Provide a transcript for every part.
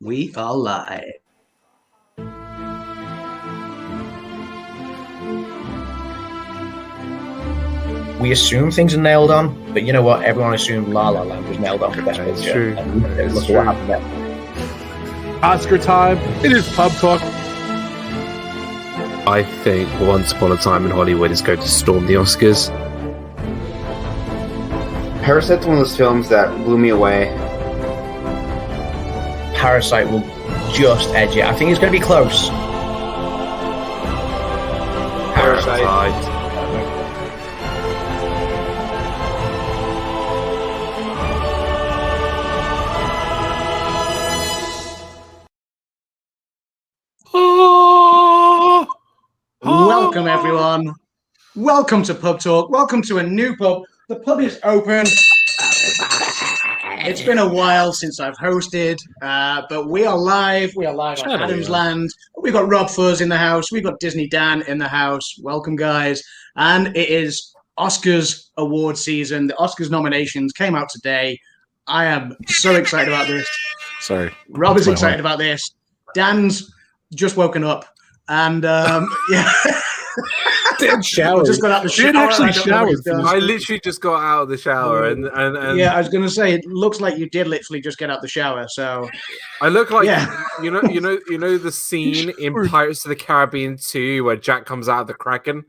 We are live. We assume things are nailed on, but you know what? Everyone assumed La La Land was nailed on for Best Picture. True. And look at what happened there. Oscar time. It is Pub Talk. I think Once Upon a Time in Hollywood is going to storm the Oscars. Parasite's one of those films that blew me away. Parasite will just edge it. I think it's going to be close. Parasite. Welcome, everyone. Welcome to Pub Talk. Welcome to a new pub. The pub is open. It's been a while since I've hosted, but we are live. We are live on Adam's Land. We've got RobFuz in the house. We've got DizneyDan in the house. Welcome, guys. And it is Oscars award season. The Oscars nominations came out today. I am so excited about this. Sorry. Rob is excited about this. Dan's just woken up. And yeah, Dan showered. Just got out the shower. Dan actually showered. I literally just got out of the shower, and yeah, I was going to say it looks like you did literally just get out the shower. So I look like yeah. you know the scene in Pirates of the Caribbean 2 where Jack comes out of the Kraken.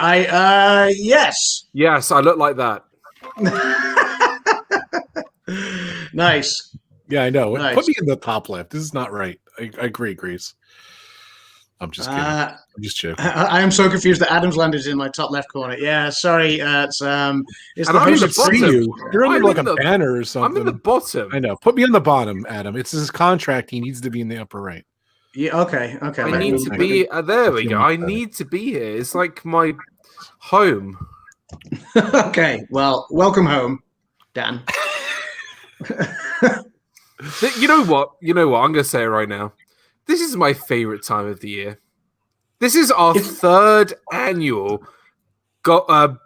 Yes, I look like that. Nice. Yeah, I know. Nice. Put me in the top left. This is not right. I agree, Grace. I'm just kidding. I'm just joking. I am so confused that Adam's Land is in my top left corner. Yeah, sorry. It's And the I'm in host the of See bottom. you. You're under I'm like a in the- banner or something. I'm in the bottom. I know. Put me on the bottom, Adam. It's his contract. He needs to be in the upper right. Yeah, okay. I need to be. There we go. I need to be here. It's like my home. Okay, well, welcome home, Dan. You know what? I'm going to say it right now. This is my favorite time of the year. This is our third annual BAFTA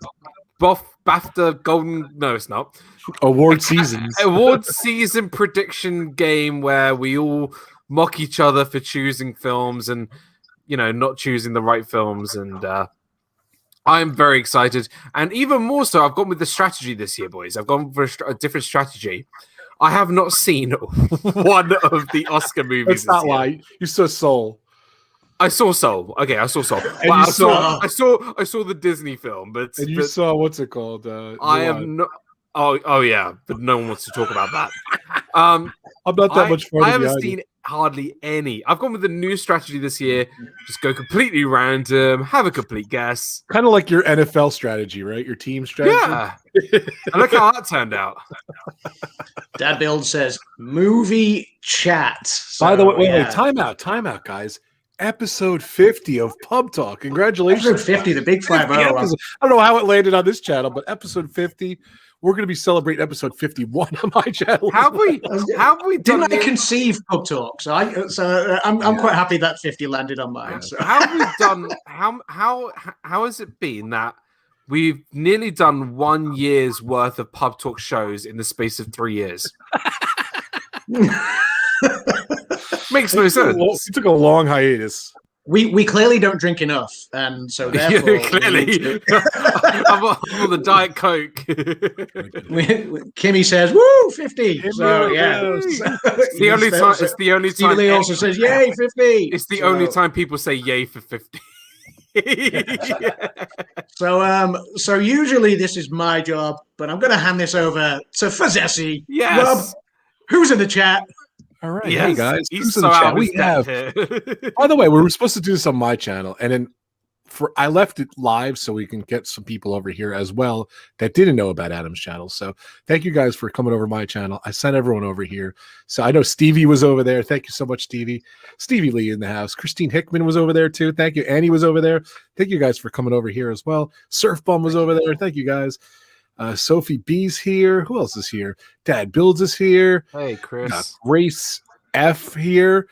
Golden. No, it's not. Award seasons. Award season prediction game where we all mock each other for choosing films and, not choosing the right films. And I'm very excited. And even more so, I've gone with the strategy this year, boys. I've gone for a different strategy. I have not seen one of the Oscar movies. That's not lie. You saw Soul. I saw Soul. Okay, I saw Soul. And Well, you I saw the Disney film, but And you saw what's it called? I have not. Oh yeah, but no one wants to talk about that. I'm not that much fun. I haven't seen hardly any. I've gone with the new strategy this year. Just go completely random, have a complete guess. Kind of like your NFL strategy, right? Your team strategy. Yeah. And look how that turned out. Dad Build says movie chat. So, By the way, wait, yeah. time out, guys. Episode 50 of Pub Talk. Congratulations. Episode 50, the big 5-0. I don't know how it landed on this channel, but episode 50, we're going to be celebrating episode 51 on my channel. Have we done? Didn't I conceive Pub Talk? So I'm quite happy that 50 landed on mine. Yeah. So. How have we done? How has it been that we've nearly done 1 year's worth of Pub Talk shows in the space of 3 years? Makes no sense. We took a long hiatus. We clearly don't drink enough, and so therefore Clearly, I'm on the Diet Coke. Kimmy says, "Woo, 50!" So yeah, It's the only time. It's the only Stevie time. Lee also says, "Yay, 50!" It's the only time people say "yay" for 50. So usually this is my job, but I'm going to hand this over to Fuzzy. Yes. Rob, who's in the chat? All right. Yes. Hey, guys. He's Who's in so the chat? out of We his have. depth here. By the way, we were supposed to do this on my channel, and then I left it live so we can get some people over here as well that didn't know about Adam's channel. So thank you guys for coming over my channel. I sent everyone over here. So I know Stevie was over there. Thank you so much, Stevie. Stevie Lee in the house. Christine Hickman was over there too. Thank you. Annie was over there. Thank you guys for coming over here as well. Surf Bum was over there. Thank you guys. Sophie B's here. Who else is here? Dad Builds is here. Hey, Chris. Grace F here.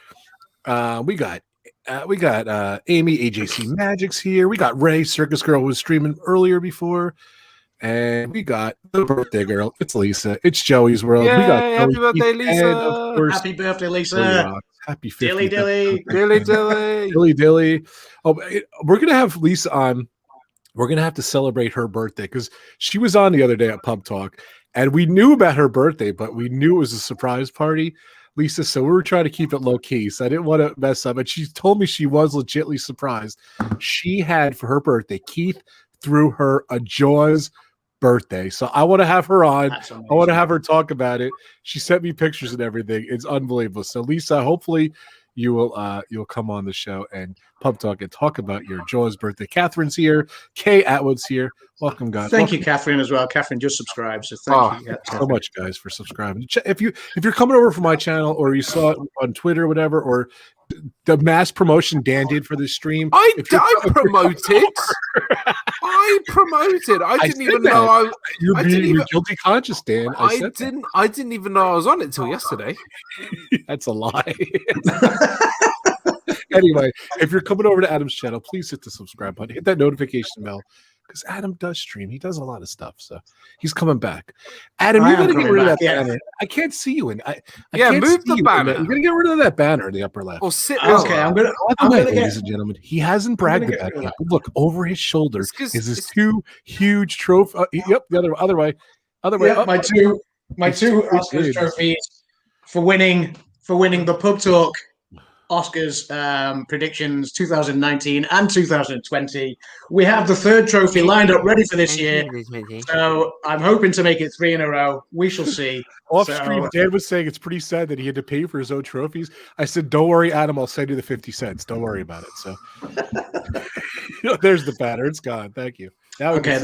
We got Amy AJC Magic's here. We got Ray Circus Girl who was streaming earlier before. And we got the birthday girl. It's Lisa. It's Joey's world. We got Yay, happy birthday, Lisa. And of course, Happy birthday, Billy Lisa. Rock. Happy 50th. Dilly dilly. Dilly dilly. Dilly dilly. Oh, we're gonna have Lisa on. We're gonna have to celebrate her birthday because she was on the other day at Pub Talk, and we knew about her birthday, but we knew it was a surprise party, Lisa. So we were trying to keep it low key. So I didn't want to mess up. And she told me she was legitimately surprised. She had for her birthday, Keith threw her a Jaws birthday. So I want to have her on. I want to have her talk about it. She sent me pictures and everything. It's unbelievable. So Lisa, hopefully you'll come on the show and Pub Talk and talk about your Jaws birthday. Catherine's here. Kay Atwood's here. Welcome, guys. Thank you, Catherine, as well. Catherine just subscribed, so thank you. So much, guys, for subscribing. If you're coming over from my channel or you saw it on Twitter or whatever, or the mass promotion Dan did for this stream, I promoted. I didn't even know you're guilty conscious, Dan. I didn't even know I was on it till yesterday. That's a lie. Anyway, if you're coming over to Adam's channel, please hit the subscribe button, hit that notification bell, because Adam does stream. He does a lot of stuff, so he's coming back. Adam, you gotta get rid of that banner. I can't see you in. I can't move see the banner. You're gonna get rid of that banner in the upper left. Or sit. Okay, I'm gonna ladies and gentlemen. He hasn't bragged about it. Look over his shoulder. Is this two huge trophy? Yep, the other way. Yeah, my two Oscars trophies for winning the Pub Talk Oscars predictions 2019 and 2020. We have the third trophy lined up ready for this year. So I'm hoping to make it 3 in a row. We shall see. Off stream, Dan was saying it's pretty sad that he had to pay for his own trophies. I said, don't worry, Adam, I'll send you the 50 cents. Don't worry about it. So there's the banner. It's gone. Thank you. Now we can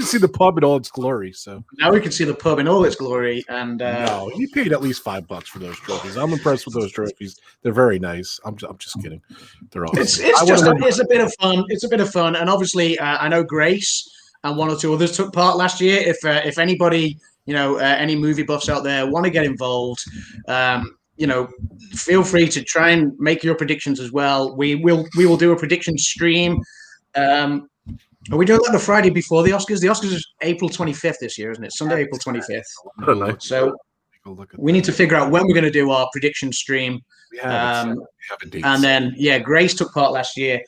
see the pub in all its glory. So now we can see the pub in all its glory. And no, he paid at least $5 for those trophies. I'm impressed with those trophies. They're very nice. I'm just kidding. They're awesome. It's a bit of fun. It's a bit of fun. And obviously, I know Grace and one or two others took part last year. If anybody, any movie buffs out there want to get involved, feel free to try and make your predictions as well. We will do a prediction stream. Are we doing that the Friday before the Oscars? The Oscars is April 25th this year, isn't it? Sunday, April 25th. I don't know. So we need to figure out when we're going to do our prediction stream. We have a date. And then, Grace took part last year.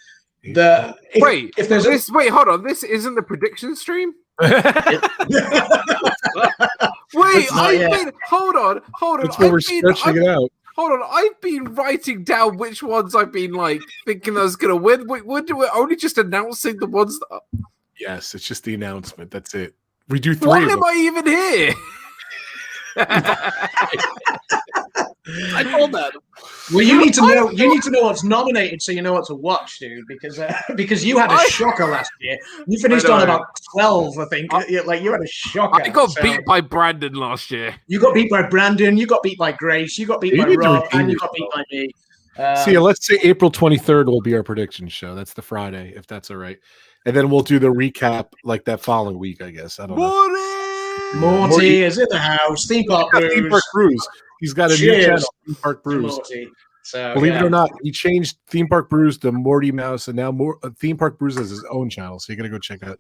Wait, hold on. This isn't the prediction stream? Hold on. That's where we're stretching it out. Hold on, I've been writing down which ones I've been thinking I was going to win. Wait, we're only just announcing the ones that... Yes, it's just the announcement. That's it. We do 3. Why am I even here? I told that. Well, you need to know. You need to know what's nominated, so you know what to watch, dude. Because you had a shocker last year. You finished on about 12, I think. You had a shocker. I got beat by Brandon last year. You got beat by Brandon. You got beat by Grace. You got beat by Rob, and you got beat by me. See, let's say April 23rd will be our prediction show. That's the Friday, if that's all right. And then we'll do the recap that following week, I guess. I don't know. Morty is in the house. Theme Park Brews. He's got a new channel, Theme Park Brews. So, believe it or not, he changed Theme Park Brews to Morty Mouse, and now Theme Park Brews has his own channel. So you're gonna go check out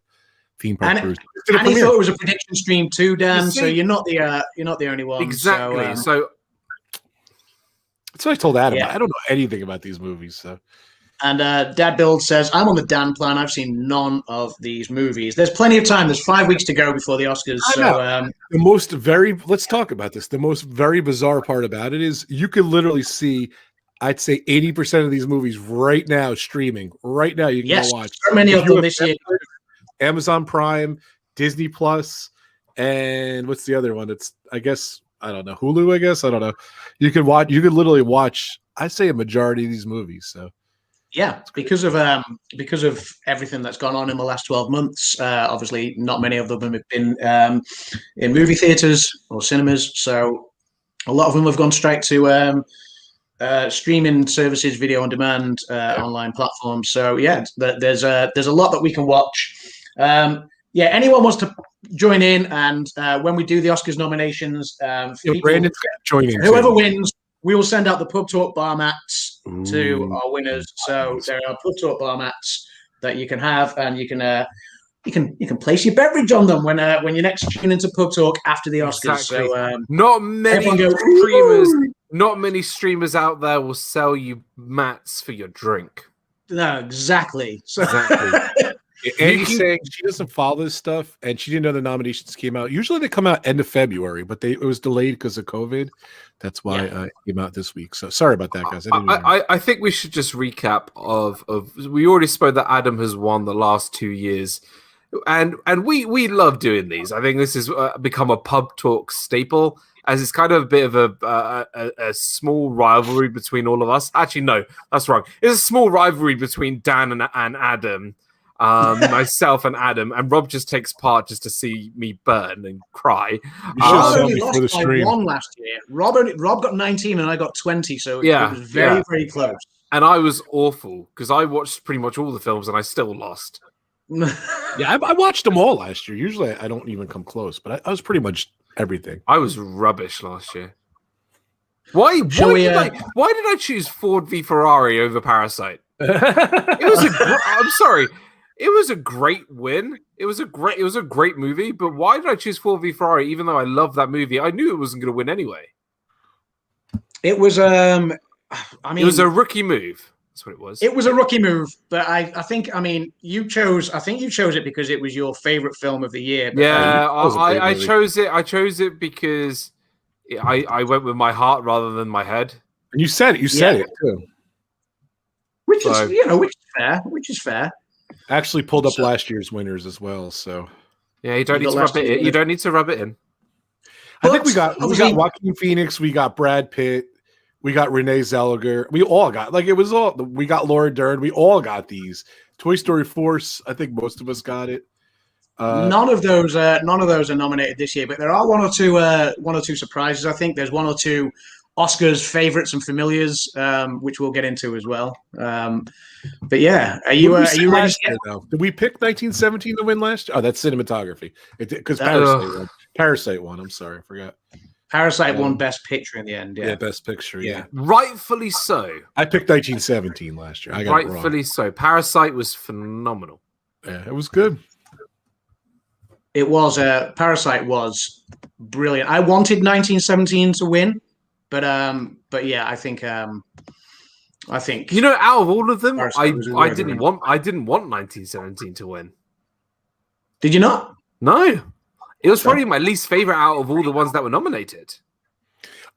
Theme Park Brews. And he thought it was a prediction stream too, Dan. So you're not the only one. Exactly. So that's what I told Adam. I don't know anything about these movies. So. And Dad Build says, I'm on the Dan plan. I've seen none of these movies. There's plenty of time. There's 5 weeks to go before the Oscars. Let's talk about this. The most very bizarre part about it is you can literally see, I'd say 80% of these movies right now streaming. Right now you can go watch. So many of them this year. Amazon Prime, Disney Plus, and what's the other one? It's, I guess, I don't know, Hulu, I guess. I don't know. You could literally watch, I'd say, a majority of these movies. So. Yeah, because of everything that's gone on in the last 12 months. Obviously, not many of them have been in movie theaters or cinemas, so a lot of them have gone straight to streaming services, video on demand, online platforms. So there's a lot that we can watch. Anyone wants to join in, and when we do the Oscars nominations, Brandon's joining. Whoever wins. We will send out the Pub Talk bar mats to our winners. So there are Pub Talk bar mats that you can have, and you can you can place your beverage on them when you next tune into Pub Talk after the Oscars. Exactly. So not many go, streamers, "Woo!" not many streamers out there will sell you mats for your drink. No, exactly. So Exactly. Andy's saying she doesn't follow this stuff, and she didn't know the nominations came out. Usually they come out end of February, but it was delayed because of COVID. That's why it came out this week. So sorry about that, guys. I think we should just recap of we already spoke that Adam has won the last 2 years, and we love doing these. I think this has become a Pub Talk staple, as it's kind of a bit of a small rivalry between all of us. Actually, no, that's wrong. It's a small rivalry between Dan and Adam. Myself and Adam, and Rob just takes part just to see me burn and cry. Rob only lost by 1 last year. Rob got 19 and I got 20, so it was very, very close. And I was awful because I watched pretty much all the films and I still lost. Yeah, I watched them all last year. Usually I don't even come close, but I was pretty much everything. I was rubbish last year. Why did I choose Ford v Ferrari over Parasite? I'm sorry. It was a great win. It was a great movie, but why did I choose Ford v Ferrari even though I love that movie? I knew it wasn't going to win anyway. It was it was a rookie move. That's what it was. It was a rookie move, but I think you chose it because it was your favorite film of the year. Yeah, I chose it. I chose it because I went with my heart rather than my head. And you said it. You said it too. Which is fair. Actually pulled up last year's winners as well. So yeah, you don't need to rub it in. You don't need to rub it in. I think we got Joaquin Phoenix, we got Brad Pitt, we got Renee Zellweger. We all got we got Laura Dern. We all got these. Toy Story 4. I think most of us got it. None of those are nominated this year, but there are one or two surprises. I think there's 1 or 2 Oscars favorites and familiars, which we'll get into as well. But yeah, are you ready? Did we pick 1917 to win last year? Oh, that's cinematography. Because Parasite won. I'm sorry, I forgot. Parasite won Best Picture in the end. Yeah, Best Picture. Yeah, rightfully so. I picked 1917 last year. I got rightfully so. Parasite was phenomenal. Yeah, it was good. It was. Parasite was brilliant. I wanted 1917 to win. But yeah, I think out of all of them, I didn't want 1917 to win. Did you not? No, it was probably my least favorite out of all the ones that were nominated.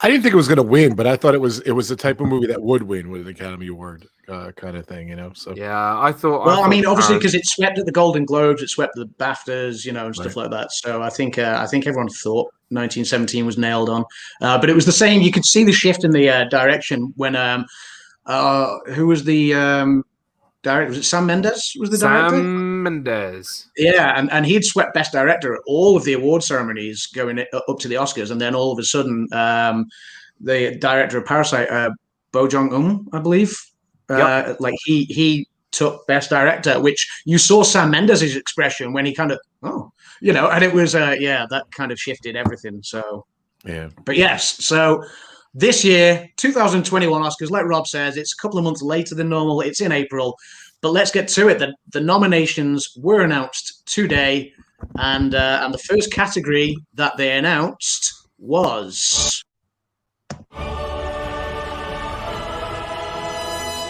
I didn't think it was going to win, but I thought it was the type of movie that would win with an Academy Award kind of thing, So yeah, I thought. Well, obviously, because it swept at the Golden Globes, it swept the BAFTAs, and stuff like that. So I think everyone thought 1917 was nailed on, but it was the same. You could see the shift in the direction when who was the director? Was it Sam Mendes? Was the director? Sam Mendes. Yeah, and he'd swept Best Director at all of the award ceremonies going up to the Oscars, and then all of a sudden, the director of Parasite, Bo Jong-un, I believe, he took Best Director, which you saw Sam Mendes' expression when he kind of and it was that kind of shifted everything. So yeah, but yes, so. This year, 2021 Oscars, like Rob says, it's a couple of months later than normal. It's in April. But let's get to it. The nominations were announced today. And the first category that they announced was...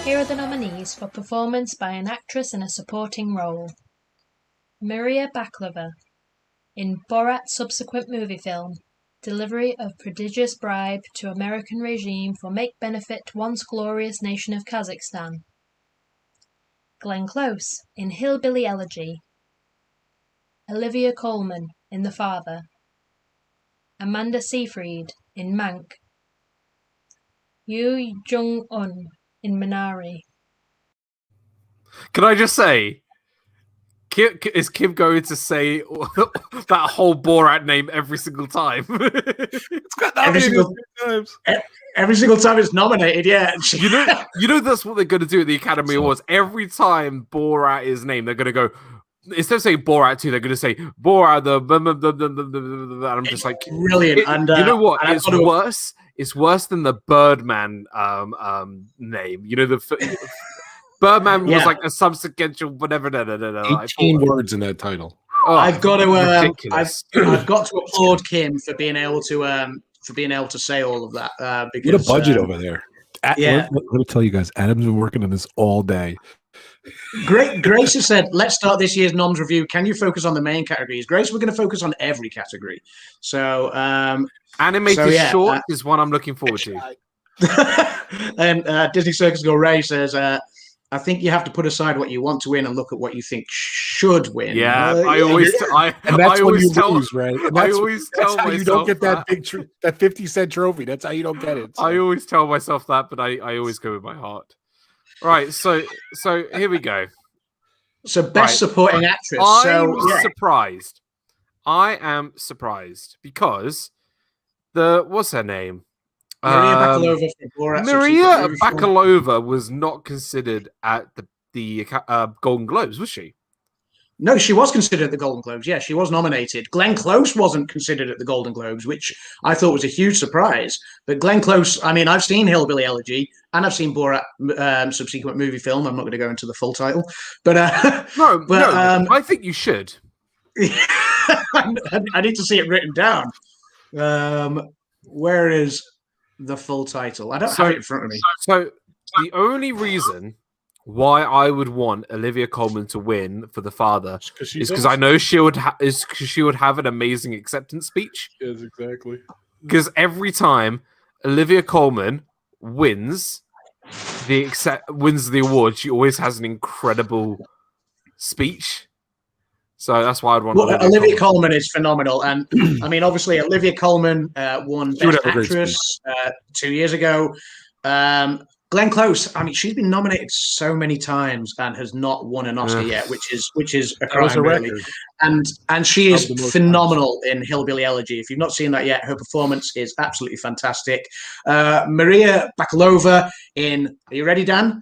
Here are the nominees for performance by an actress in a supporting role. Maria Baklava in Borat's subsequent movie film, Delivery of Prodigious Bribe to American Regime for Make Benefit Once Glorious Nation of Kazakhstan. Glenn Close in Hillbilly Elegy. Olivia Colman in The Father. Amanda Seyfried in Mank. Yoo Jung-un in Minari. Can I just say, is Kim going to say that whole Borat name every single time? It's got that every single time it's nominated, yeah. You know that's what they're going to do at the Academy Awards. Every time Borat is named, they're going to go, instead of saying Borat 2, they're going to say Borat and I'm just like, brilliant. And you know what? It's worse. It's worse than the Birdman name. Birdman was Yeah. like a subsequential whatever. No. 18 words in that title. Oh, I've got to ridiculous. I've got to applaud Kim for being able to say all of that What because a budget over there. Yeah. Let me tell you guys, Adam's been working on this all day. Grace has said, let's start this year's Noms review. Can you focus on the main categories? Grace, we're going to focus on every category. So, Animated short is one I'm looking forward to. And Disney Circus Girl Ray says, I think you have to put aside what you want to win and look at what you think should win. Yeah, I always lose, right? And I always tell how myself you don't get that big that 50-cent trophy. That's how you don't get it. So. I always tell myself that, but I always go with my heart. Right, so here we go. So best supporting actress. I'm surprised. I am surprised because what's her name? Maria Bakalova from Borat. Maria Bakalova was not considered at the Golden Globes, was she? No, she was considered at the Golden Globes. Yeah, she was nominated. Glenn Close wasn't considered at the Golden Globes, which I thought was a huge surprise. But Glenn Close, I mean, I've seen Hillbilly Elegy and I've seen Borat subsequent movie film. I'm not going to go into the full title, but no, I think you should. I need to see it written down. Where is the full title? I don't have it in front of me. So the only reason why I would want Olivia Colman to win for The Father is because I know she would have an amazing acceptance speech. Yes, exactly. Because every time Olivia Colman wins the award, she always has an incredible speech. So that's why I'd want. Olivia Colman is phenomenal, and I mean, obviously, Olivia Colman won Best Actress 2 years ago. Glenn Close, I mean, she's been nominated so many times and has not won an Oscar yet, which is a crime, really. And she is phenomenal in Hillbilly Elegy. If you've not seen that yet, her performance is absolutely fantastic. Maria Bakalova in, are you ready, Dan?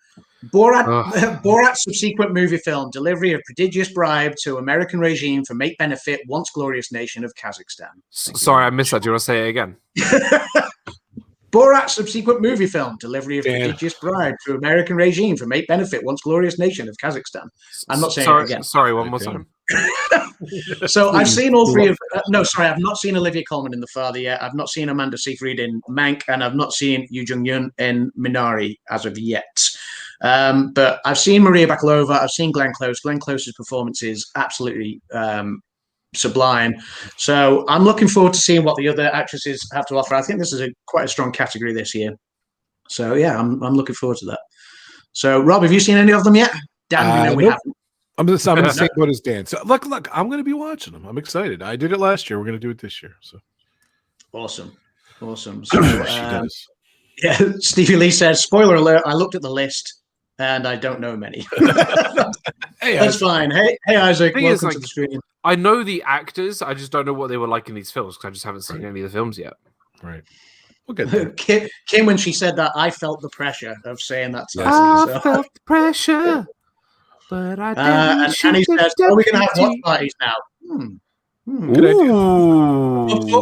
Borat subsequent movie film, delivery of prodigious bribe to American regime for make benefit once glorious nation of Kazakhstan. Sorry, I missed that. Do you want to say it again? Borat subsequent movie film, delivery of prodigious bribe to American regime for make benefit once glorious nation of Kazakhstan. I'm not saying it again. Sorry, one more time. So I've seen all three of. I've not seen Olivia Colman in The Father yet. I've not seen Amanda Seyfried in Mank, and I've not seen Yoo Jung-yun in Minari as of yet. But I've seen Maria Bakalova. I've seen Glenn Close. Glenn Close's performance is absolutely sublime. So I'm looking forward to seeing what the other actresses have to offer. I think this is quite a strong category this year. So yeah, I'm looking forward to that. So Rob, have you seen any of them yet? Dan, we haven't. I'm in the same boat as Dan. So look, I'm going to be watching them. I'm excited. I did it last year. We're going to do it this year. So awesome. So, yeah, Stevie Lee says, spoiler alert, I looked at the list and I don't know many. Hey, that's fine. Hey Isaac, welcome to the stream. I know the actors. I just don't know what they were like in these films because I just haven't seen any of the films yet. Right. We'll get there. Kim, when she said that, I felt the pressure of saying that. I felt the pressure, but I didn't. And Annie says, "Are we going to have watch parties now?"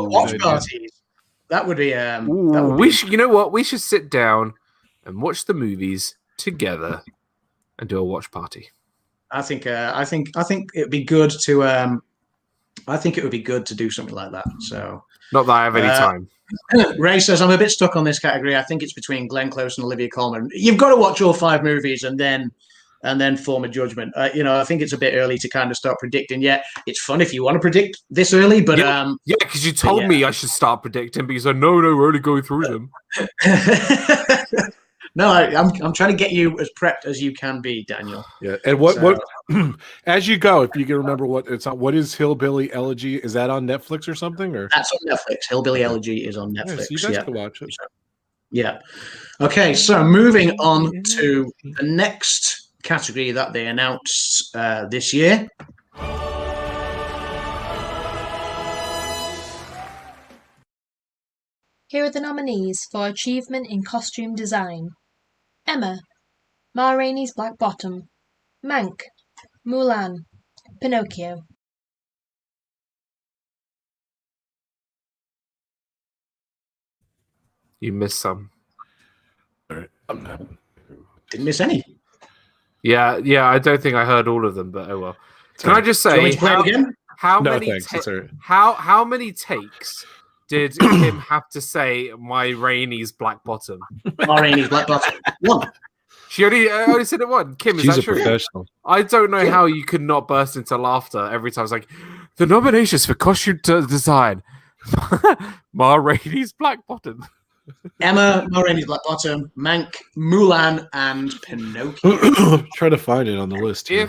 Watch parties. That would be. You know what? We should sit down and watch the movies together and do a watch party. I think it'd be good to. I think it would be good to do something like that. So not that I have any time. Ray says, I'm a bit stuck on this category. I think it's between Glenn Close and Olivia Colman. You've got to watch all 5 movies and then form a judgment. I think it's a bit early to kind of start predicting yet. It's fun if you want to predict this early, but because you told me I should start predicting because no, we're only going through them. No, I'm trying to get you as prepped as you can be, Daniel. Yeah, and what as you go, if you can remember what it's on. What is Hillbilly Elegy? Is that on Netflix or something? Or that's on Netflix. Hillbilly Elegy is on Netflix. So you guys can watch it. Yeah. Okay, so moving on to the next category that they announced this year. Here are the nominees for Achievement in Costume Design. Emma, Ma Rainey's Black Bottom, Mank, Mulan, Pinocchio. You missed some. All right. Didn't miss any. Yeah. I don't think I heard all of them, but oh well. Can I just Do you want me say to play it again? how No, many thanks. It's all right. how many takes did Kim have to say my Rainey's black bottom? Rainey's Black Bottom. One. She only said it one. Kim, is She's that a true? professional. I don't know how you could not burst into laughter every time. It's like the nominations for costume design. Ma Rainey's black bottom. Emma, Ma Rainey's Black Bottom, Mank, Mulan, and Pinocchio. Try to find it on the list. Here.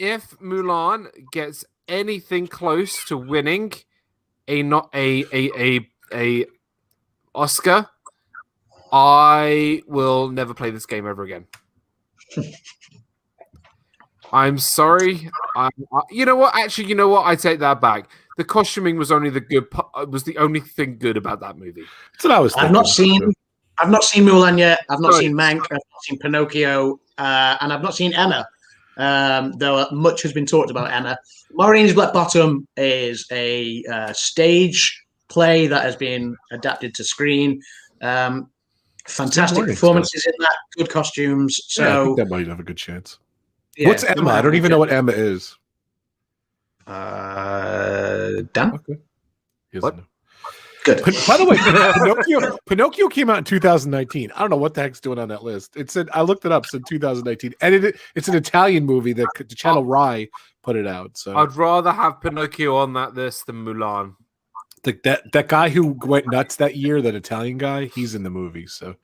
If Mulan gets anything close to winning a Oscar, I will never play this game ever again. I'm sorry. You know what? Actually, you know what? I take that back. The costuming was only the only thing good about that movie. That's what I was thinking. I've not seen Mulan yet. I've not seen Mank. I've not seen Pinocchio, and I've not seen Emma. Though much has been talked about Emma. Ma Rainey's Black Bottom is a stage play that has been adapted to screen. Fantastic performances in that, good costumes. So I think that might have a good chance. Yeah, what's Emma? I don't even know what Emma is. Dan? Okay. What? Good. By the way, Pinocchio came out in 2019. I don't know what the heck's doing on that list. It said I looked it up. It said 2019, and it's an Italian movie that the channel Rai put it out. So I'd rather have Pinocchio on that list than Mulan. That guy who went nuts that year, that Italian guy, he's in the movie. So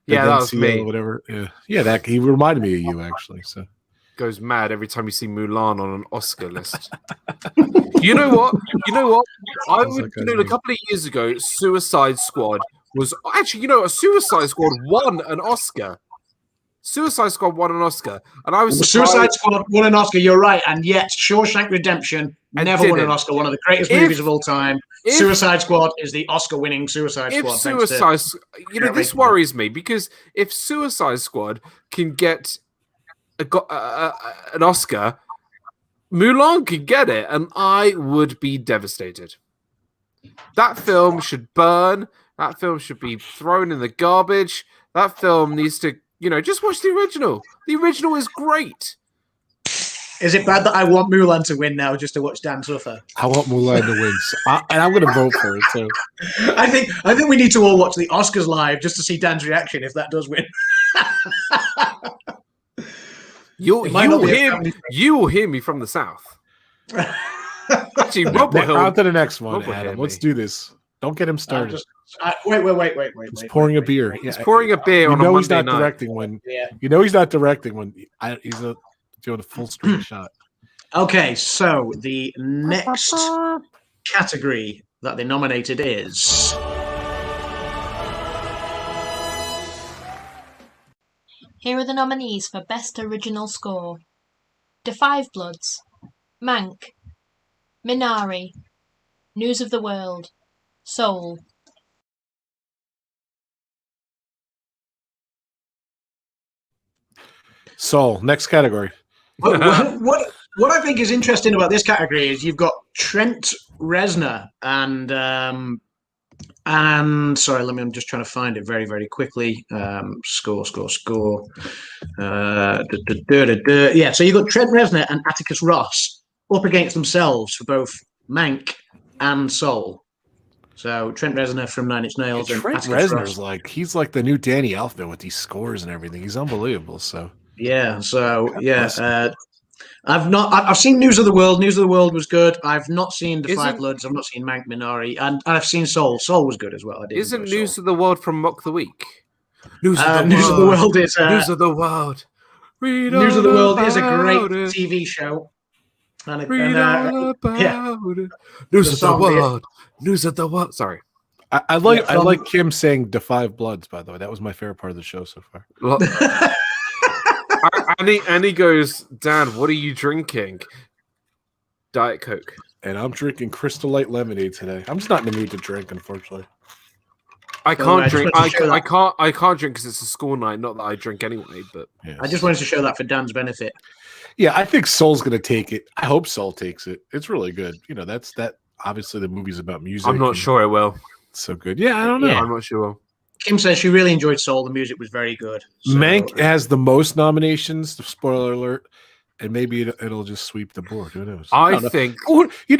yeah, that was me. Whatever. Yeah, that he reminded me of you actually. So goes mad every time you see Mulan on an Oscar list. You know what? I would. A couple of years ago, Suicide Squad was actually. Suicide Squad won an Oscar. Suicide Squad won an Oscar, and I was surprised. Suicide Squad won an Oscar. You're right, and yet Shawshank Redemption never won an Oscar. One of the greatest movies of all time. Suicide Squad is the Oscar-winning Suicide Squad. This worries me because if Suicide Squad can get an Oscar, Mulan could get it, and I would be devastated. That film should burn. That film should be thrown in the garbage. That film needs to. Just watch the original. The original is great. Is it bad that I want Mulan to win now just to watch Dan suffer? I want Mulan to win, and I'm going to vote for it. So I think we need to all watch the Oscars live just to see Dan's reaction if that does win. You will hear me from the south. Actually, Rob will. On to the next one, Adam. Let's do this. Don't get him started. Wait. He's pouring a beer. He's pouring a beer on a Monday night. Directing when. Yeah. He's not directing when. He's doing a full screen shot. Okay, so the next category that they nominated is. Here are the nominees for Best Original Score: The Five Bloods, Mank, Minari, News of the World, Soul. Soul. Next category. What I think is interesting about this category is you've got Trent Reznor and sorry, I'm just trying to find it very, very quickly. Score. Yeah, so you've got Trent Reznor and Atticus Ross up against themselves for both Mank and Soul. So Trent Reznor from Nine Inch Nails. And Trent Reznor's he's like the new Danny Elfman with these scores and everything. He's unbelievable. So yeah. I've seen News of the World. News of the World was good. I've not seen The Five Bloods. I've not seen Mank, Minari, and I've seen Soul. Soul was good as well. Isn't News of the World from Mock the Week? News of the World is News of the World. News of the World is a great TV show. News of the World. News of the World. Sorry. I like Kim saying The Five Bloods, by the way. That was my favorite part of the show so far. Annie goes, Dan, what are you drinking? Diet Coke. And I'm drinking Crystal Light lemonade today. I'm just not in the mood to drink, unfortunately. I can't drink. I can't drink because it's a school night. Not that I drink anyway, but yes. I just wanted to show that for Dan's benefit. Yeah, I think Soul's going to take it. I hope Soul takes it. It's really good. That's that. Obviously, the movie's about music. I'm not sure it will. It's so good. Yeah, I don't know. Yeah. I'm not sure. Kim says she really enjoyed Soul. The music was very good. So, Mank has the most nominations. Spoiler alert, and maybe it'll just sweep the board. Who knows? I think.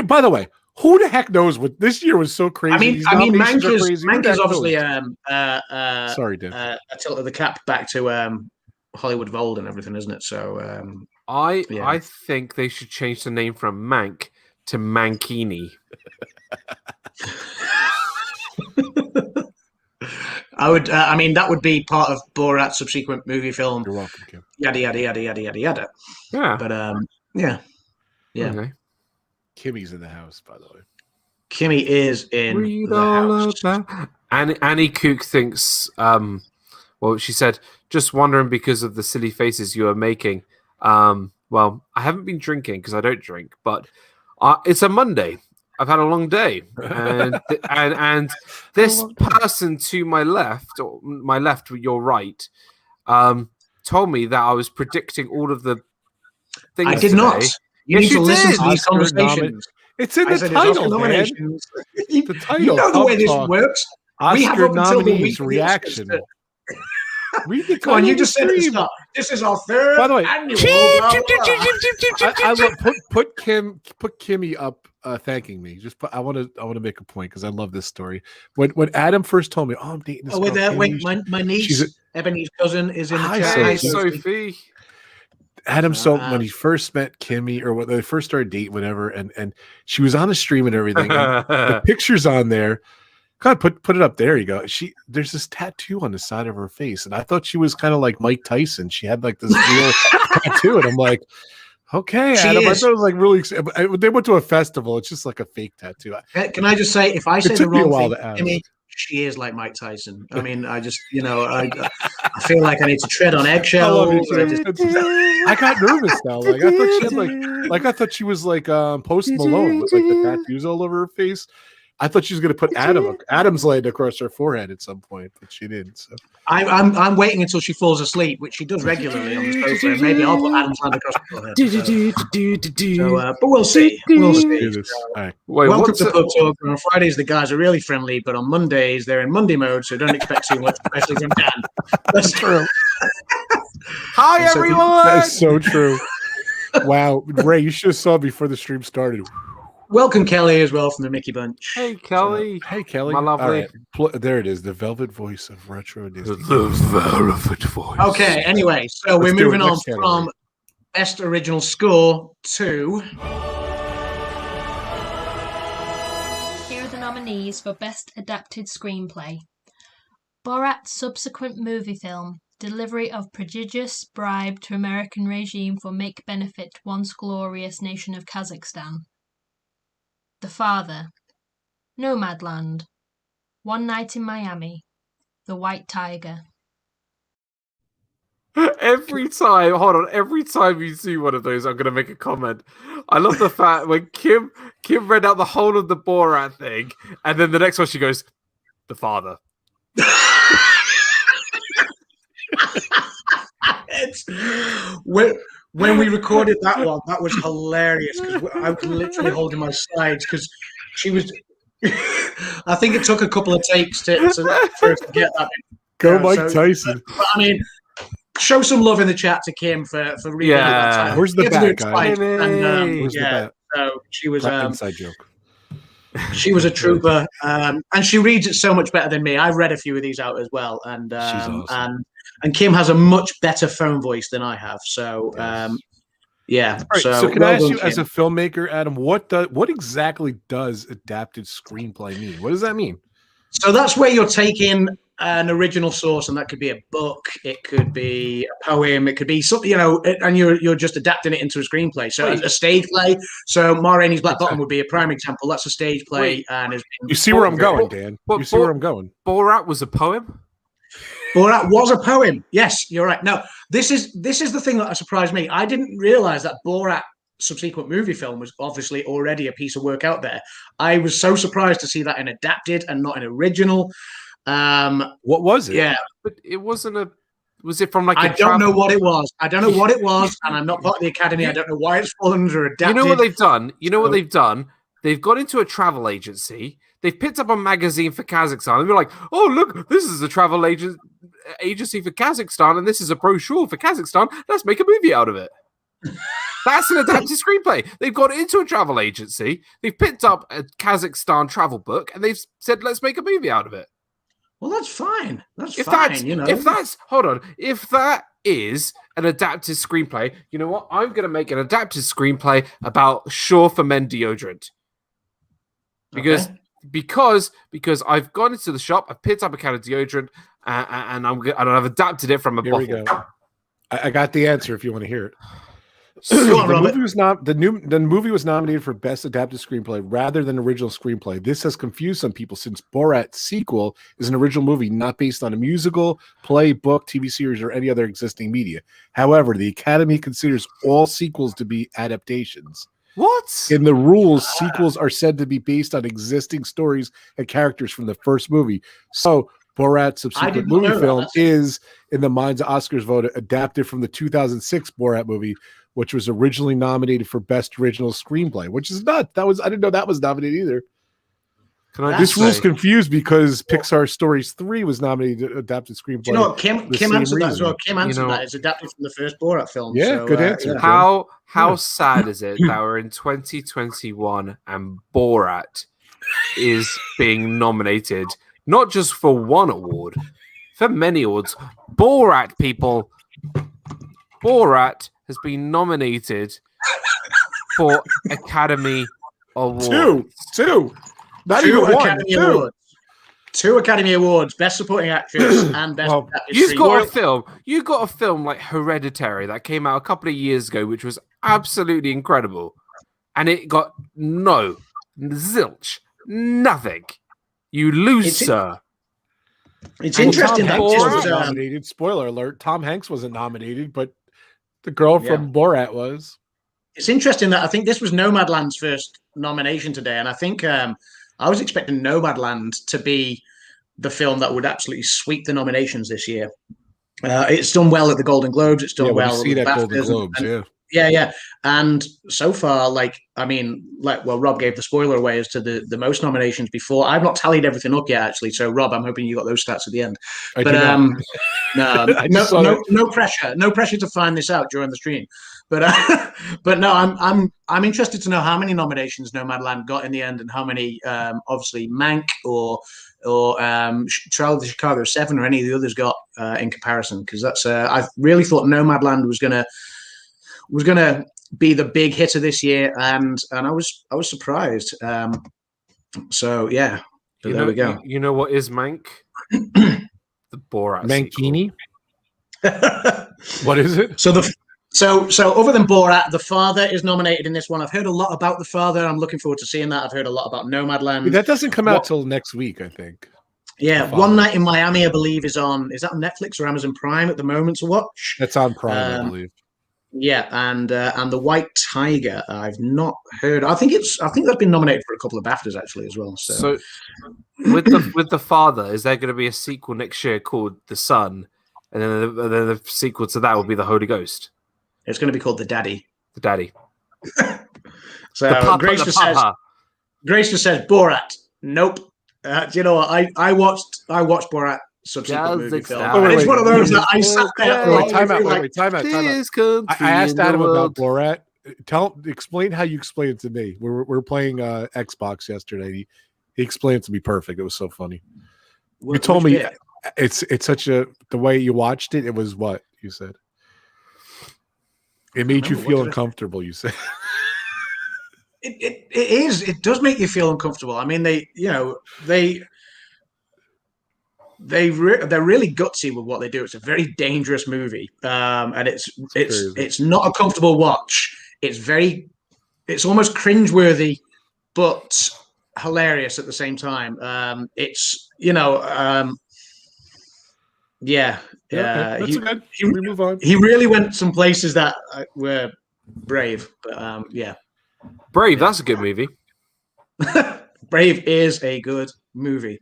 By the way, who the heck knows what this year was so crazy? Mank is obviously sorry, Dan. A tilt of the cap back to Hollywood of old and everything, isn't it? So I think they should change the name from Mank to Mankini. I would. That would be part of Borat's subsequent movie film. You're welcome, Kim. Yada yada yada yada yada yada. Yeah, but yeah. Okay. Kimmy's in the house, by the way. Kimmy is in the house. Annie Kook thinks. She said, just wondering because of the silly faces you are making. Well, I haven't been drinking because I don't drink, but it's a Monday. I've had a long day, and this person to my left, or my left, your right, told me that I was predicting all of the things. I did today. not. You need to listen to these Oscar conversations. It's in the title, man. The title. You know the way this works. We have Oscar up until the nominees week reaction. Read the Come on, you just said it. This is our third By the way, annual. I love, put Kimmy up thanking me. I want to make a point because I love this story. When Adam first told me, I'm dating this girl, wait, my niece, Ebony's cousin, is in the chat. Hey, Sophie. Adam when he first met Kimmy, or when they first started dating, whatever, and she was on the stream and everything. And the pictures on there. God, put it up. There you go. There's this tattoo on the side of her face, and I thought she was kind of like Mike Tyson. She had like this real tattoo, and I'm like, okay, Adam. I thought it was like really. They went to a festival. It's just like a fake tattoo. Can I just say, if I say the wrong thing, Kimmy, she is like Mike Tyson. I mean, I just, I feel like I need to tread on eggshells. I got nervous now. Like I thought she had I thought she was like Post Malone with like the tattoos all over her face. I thought she was going to put Adam's laying across her forehead at some point, but she didn't. So I'm waiting until she falls asleep, which she does regularly on the sofa. And maybe I'll put Adam's land across her forehead. But we'll see. We'll see. Right. Welcome to Pub Talk. On Fridays, the guys are really friendly, but on Mondays, they're in Monday mode, so don't expect too much, especially from Dan. That's true. Hi, everyone. That is so true. Wow, Ray, you should have saw before the stream started. Welcome, Kelly, as well from the Mickey Bunch. Hey, Kelly. Hey, Kelly. My lovely. Right. There it is. The velvet voice of retro Disney. The velvet voice. Okay, anyway, so we're moving on from Best Original Score to... Here are the nominees for Best Adapted Screenplay. Borat's subsequent movie film, delivery of prodigious bribe to American regime for make benefit once glorious nation of Kazakhstan. The Father, Nomadland, One Night in Miami, The White Tiger. Every time you see one of those, I'm going to make a comment. I love the fact when Kim read out the whole of the Borat thing, and then the next one she goes, The Father. When we recorded that one, that was hilarious because I was literally holding my sides because she was. I think it took a couple of takes for us to get that. Go, Mike Tyson. But, I mean, show some love in the chat to Kim for reading that time. Where's the bat, guys? Where's the bat? So she was inside joke. She was a trooper, and she reads it so much better than me. I've read a few of these out as well, and she's awesome. And Kim has a much better phone voice than I have. So, yeah. Right, so can I ask you, as a filmmaker, Adam, what exactly does adapted screenplay mean? What does that mean? So that's where you're taking an original source, and that could be a book, it could be a poem, it could be something, and you're just adapting it into a screenplay. So a stage play. So Ma Rainey's Black Bottom would be a prime example. That's a stage play, and you see where I'm going, Dan. You see where I'm going. Borat was a poem. Borat was a poem. Yes, you're right. No, this is the thing that surprised me. I didn't realize that Borat subsequent movie film was obviously already a piece of work out there. I was so surprised to see that in adapted and not an original. What was it? Yeah, but it wasn't a. Was it from like? I don't know what it was. I don't know what it was, and I'm not part of the Academy. I don't know why it's fallen under adapted. You know what they've done. They've got into a travel agency. They've picked up a magazine for Kazakhstan. And they're like, oh, look, this is a travel agency for Kazakhstan, and this is a brochure for Kazakhstan. Let's make a movie out of it. That's an adapted screenplay. They've got into a travel agency. They've picked up a Kazakhstan travel book, and they've said, let's make a movie out of it. Well, that's fine. If that is an adapted screenplay, you know what? I'm going to make an adapted screenplay about Sure for Men deodorant. Because I've gone into the shop, I've picked up a can of deodorant, and I've adapted it from a bottle. Here we go. I got the answer if you want to hear it. The movie was nominated for Best Adapted Screenplay rather than Original Screenplay. This has confused some people since Borat's sequel is an original movie not based on a musical, play, book, TV series, or any other existing media. However, the Academy considers all sequels to be adaptations. What? In the rules, sequels are said to be based on existing stories and characters from the first movie. So Borat's subsequent movie film is, in the minds of Oscars vote, adapted from the 2006 Borat movie, which was originally nominated for Best Original Screenplay, which is not. I didn't know that was nominated either. This rule's confused because Pixar Stories 3 was nominated adapted screenplay. Do you know what? Kim answered that as well. Kim answered that. It's adapted from the first Borat film. Yeah, good answer. Yeah. How sad is it that we're in 2021 and Borat is being nominated not just for one award, for many awards. Borat, people. Borat has been nominated for Academy Awards. Two. Not even one. Academy Awards. 2 Academy Awards, Best Supporting Actress and Best Adapted Screenplay. You got a film like Hereditary that came out a couple of years ago, which was absolutely incredible, and it got zilch, nothing. You lose, sir. It's interesting that Tom Hanks was nominated. Spoiler alert: Tom Hanks wasn't nominated, but the girl from Borat was. It's interesting that I think this was Nomadland's first nomination today, and I think I was expecting Nomadland to be the film that would absolutely sweep the nominations this year. It's done well at the Golden Globes. It's done well at the Golden Globes. Yeah. And so far, Rob gave the spoiler away as to the most nominations before. I've not tallied everything up yet, actually. So, Rob, I'm hoping you got those stats at the end. No pressure. No pressure to find this out during the stream. But I'm interested to know how many nominations Nomadland got in the end, and how many obviously Mank or Trial of the Chicago 7 or any of the others got in comparison, because that's I really thought Nomadland was gonna be the big hitter this year, and I was surprised. So yeah, there we go. You know what is Mank? The Borat Mankini. What is it? So other than Borat, The Father is nominated in this one. I've heard a lot about The Father. I'm looking forward to seeing that. I've heard a lot about Nomadland. That doesn't come out till next week, I think. Yeah, One Night in Miami, I believe, is that on Netflix or Amazon Prime at the moment to watch? That's on Prime, I believe. Yeah, and The White Tiger, I've not heard. I think that's been nominated for a couple of BAFTAs actually as well. So with the Father, is there going to be a sequel next year called The Son, and then the sequel to that will be The Holy Ghost? It's going to be called The Daddy. The Daddy. So Grace just says Borat. Nope. Do you know what? I watched Borat subsequent movie film. And it's one of those that I sat there. Time out. I asked Adam about Borat. Explain how you explained it to me. We're playing Xbox yesterday. He explained it to me perfect. It was so funny. You told me it's such the way you watched it. It was what you said. It made you feel uncomfortable. You said it is. It does make you feel uncomfortable. I mean, they're really gutsy with what they do. It's a very dangerous movie, and it's not a comfortable watch. It's almost cringeworthy, but hilarious at the same time. That's good. We move on. He really went some places that were brave, but Brave. That's a good movie. Brave is a good movie.